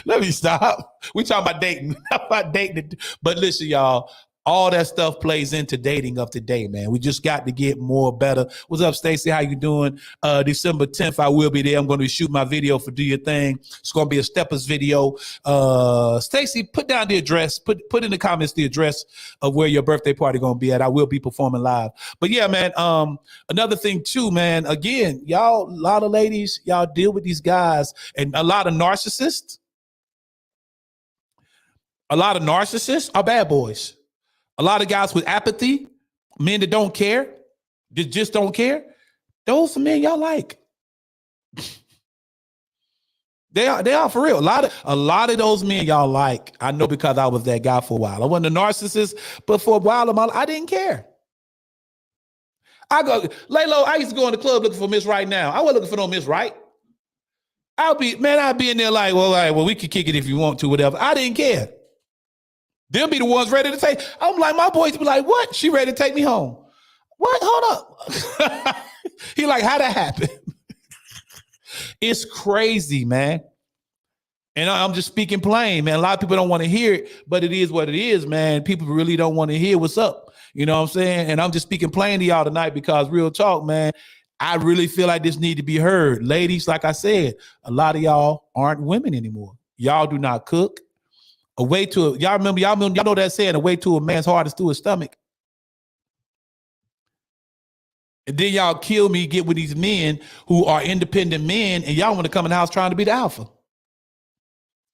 Let me stop. We talking about dating. About dating. But listen, y'all, all that stuff plays into dating of today, man. We just got to get more better. What's up, Stacy? How you doing? December 10th, I will be there. I'm going to be shooting my video for Do Your Thing. It's going to be a steppers video. Stacy, put down the address. Put in the comments the address of where your birthday party going to be at. I will be performing live. But yeah, man, another thing too, man, again, y'all, a lot of ladies, y'all deal with these guys and a lot of narcissists. A lot of narcissists are bad boys. A lot of guys with apathy, men that don't care, that just don't care. Those are men y'all like. They are for real. A lot of those men y'all like. I know because I was that guy for a while. I wasn't a narcissist, but for a while of my life, I didn't care. I used to go in the club looking for Miss Right now. I wasn't looking for no Miss Right. I'd be in there like, well, all right, well, we can kick it if you want to, whatever. I didn't care. They'll be the ones ready to take. I'm like, my boys be like, what? She ready to take me home. What? Hold up. He like, how'd that happen? It's crazy, man. And I'm just speaking plain, man. A lot of people don't want to hear it, but it is what it is, man. People really don't want to hear what's up. You know what I'm saying? And I'm just speaking plain to y'all tonight because real talk, man, I really feel like this need to be heard. Ladies, like I said, a lot of y'all aren't women anymore. Y'all do not cook. Y'all know that saying, a way to a man's heart is through his stomach. And then y'all kill me, get with these men who are independent men, and y'all want to come in the house trying to be the alpha.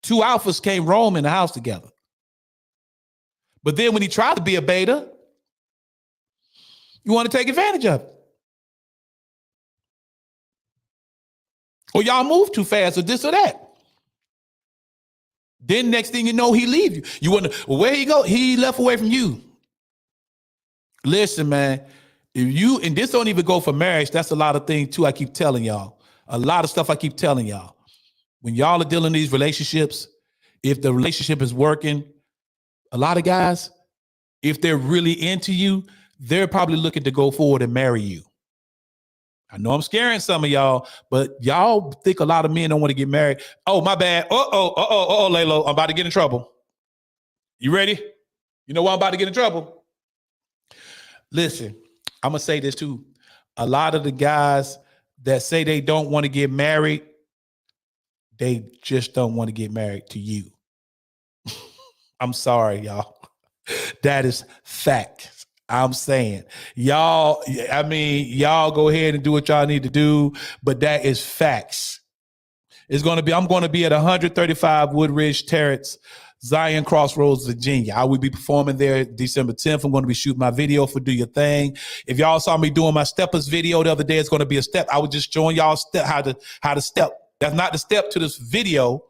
Two alphas can't roam in the house together. But then when he tried to be a beta, you want to take advantage of it. Or y'all move too fast or this or that. Then next thing you know, he leave you. You wonder, well, where he go? He left away from you. Listen, man, and this don't even go for marriage. That's a lot of things too. I keep telling y'all. A lot of stuff I keep telling y'all. When y'all are dealing in these relationships, if the relationship is working, a lot of guys, if they're really into you, they're probably looking to go forward and marry you. I know I'm scaring some of y'all, but y'all think a lot of men don't want to get married. Oh, my bad. Laylo, I'm about to get in trouble. You ready? You know why I'm about to get in trouble? Listen, I'm going to say this too. A lot of the guys that say they don't want to get married, they just don't want to get married to you. I'm sorry, y'all. That is fact. I'm saying, y'all go ahead and do what y'all need to do, but that is facts. I'm going to be at 135 Woodridge Terrace, Zion Crossroads, Virginia. I will be performing there December 10th. I'm going to be shooting my video for Do Your Thing. If y'all saw me doing my steppers video the other day, it's going to be a step. I would just showing y'all how to step. That's not the step to this video.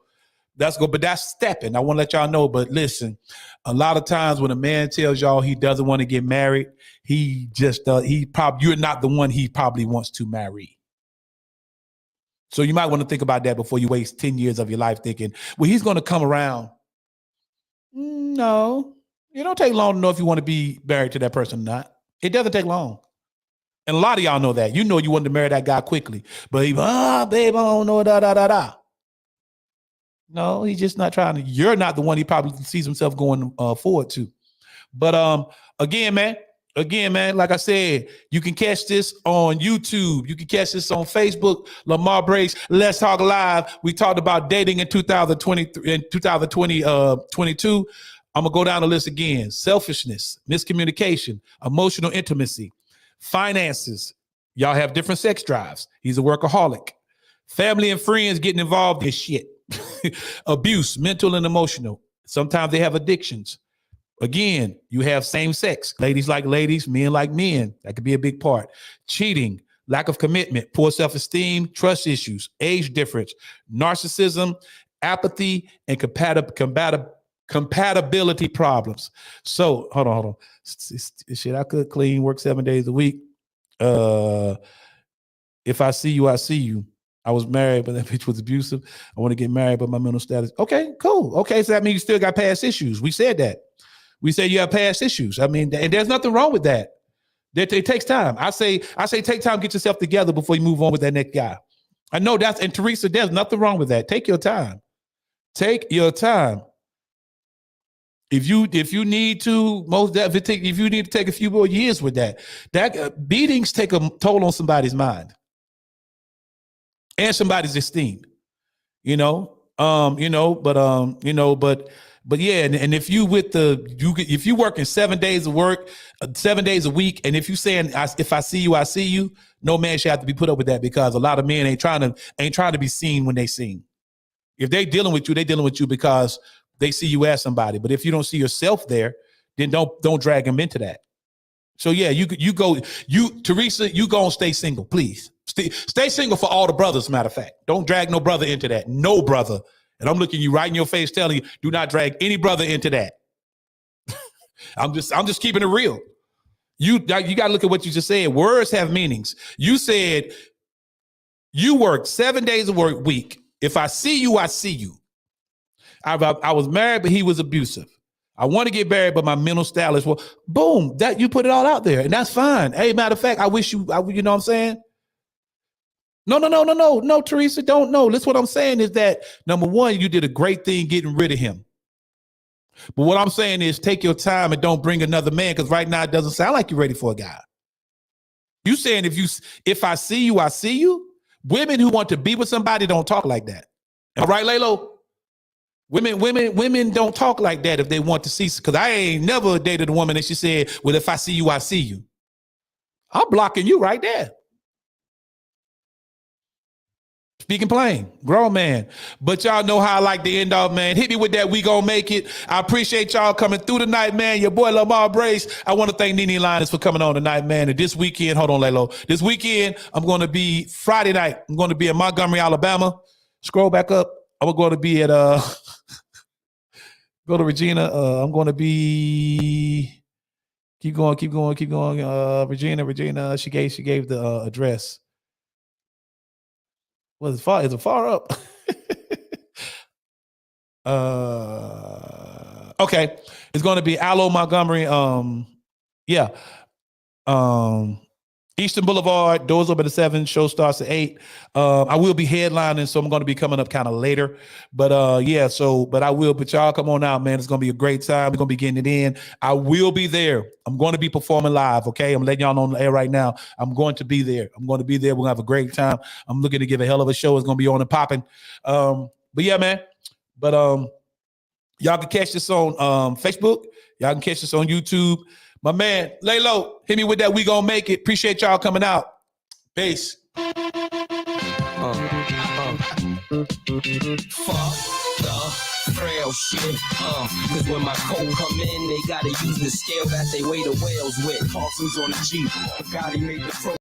But that's stepping. I want to let y'all know. But listen, a lot of times when a man tells y'all he doesn't want to get married, you're not the one he probably wants to marry. So you might want to think about that before you waste 10 years of your life thinking, well, he's going to come around. No, it don't take long to know if you want to be married to that person or not. It doesn't take long. And a lot of y'all know that. You know you want to marry that guy quickly. But babe, I don't know, No, he's just not trying to. You're not the one he probably sees himself going forward to. But again, man, like I said, you can catch this on YouTube. You can catch this on Facebook. Lamar Breaks, Let's Talk Live. We talked about dating in 2023 and 2022. I'm going to go down the list again. Selfishness, miscommunication, emotional intimacy, finances. Y'all have different sex drives. He's a workaholic. Family and friends getting involved in shit. Abuse, mental and emotional. Sometimes they have addictions. Again, you have same sex. Ladies like ladies, men like men. That could be a big part. Cheating, lack of commitment, poor self-esteem, trust issues, age difference, narcissism, apathy, and compatibility problems. So, hold on. Shit, I could clean, work 7 days a week. If I see you, I see you. I was married, but that bitch was abusive. I want to get married, but my mental status. Okay, cool. Okay, so that means you still got past issues. We said that. We said you have past issues. I mean, and there's nothing wrong with that. It takes time. I say take time, get yourself together before you move on with that next guy. I know that's, and Teresa, there's nothing wrong with that. Take your time. Take your time. If you need to, if you need to take a few more years with that beatings take a toll on somebody's mind and somebody's esteem. But yeah, and if you if you working 7 days of work, 7 days a week, and if you saying if I see you, I see you, no man should have to be put up with that, because a lot of men ain't trying to be seen when they seen. If they dealing with you because they see you as somebody. But if you don't see yourself there, then don't drag them into that. So yeah, Teresa, you go and stay single, please. Stay single for all the brothers, matter of fact. Don't drag no brother into that. No brother. And I'm looking you right in your face telling you, do not drag any brother into that. I'm just keeping it real. You got to look at what you just said. Words have meanings. You said you work 7 days a week. If I see you, I see you. I was married, but he was abusive. I want to get married, but my mental style is, well, boom, that you put it all out there, and that's fine. Hey, matter of fact, I wish you know what I'm saying? No, Teresa, don't know. That's what I'm saying is that, number one, you did a great thing getting rid of him. But what I'm saying is take your time and don't bring another man, because right now it doesn't sound like you're ready for a guy. You saying if I see you, I see you? Women who want to be with somebody don't talk like that. All right, Laylo? Women don't talk like that if they want to see, because I ain't never dated a woman and she said, well, if I see you, I see you. I'm blocking you right there. Speaking plain, grown man. But y'all know how I like to end off, man. Hit me with that. We gonna make it. I appreciate y'all coming through tonight, man. Your boy Lamar Brace. I want to thank Nene Linus for coming on tonight, man. And this weekend, hold on, Laylo. This weekend, I'm going to be Friday night. I'm going to be in Montgomery, Alabama. Scroll back up. I'm going to be at go to Regina. I'm going to be keep going. Regina. She gave the address. Was it far? Is it far up? Okay. It's going to be Aloe Montgomery. Eastern Boulevard, doors open at 7, show starts at 8. I will be headlining, so I'm going to be coming up kind of later. But but y'all come on out, man. It's going to be a great time. We're going to be getting it in. I will be there. I'm going to be performing live, okay? I'm letting y'all know on the air right now. I'm going to be there. We're going to have a great time. I'm looking to give a hell of a show. It's going to be on and popping. But yeah, man. But y'all can catch this on Facebook. Y'all can catch this on YouTube. My man, lay low. Hit me with that. We gonna make it. Appreciate y'all coming out. Peace. Fuck the frail shit. Cause when my coat come in, they gotta use the scale that they weigh the whales with. Parsons on the Jeep. God, he made the pro.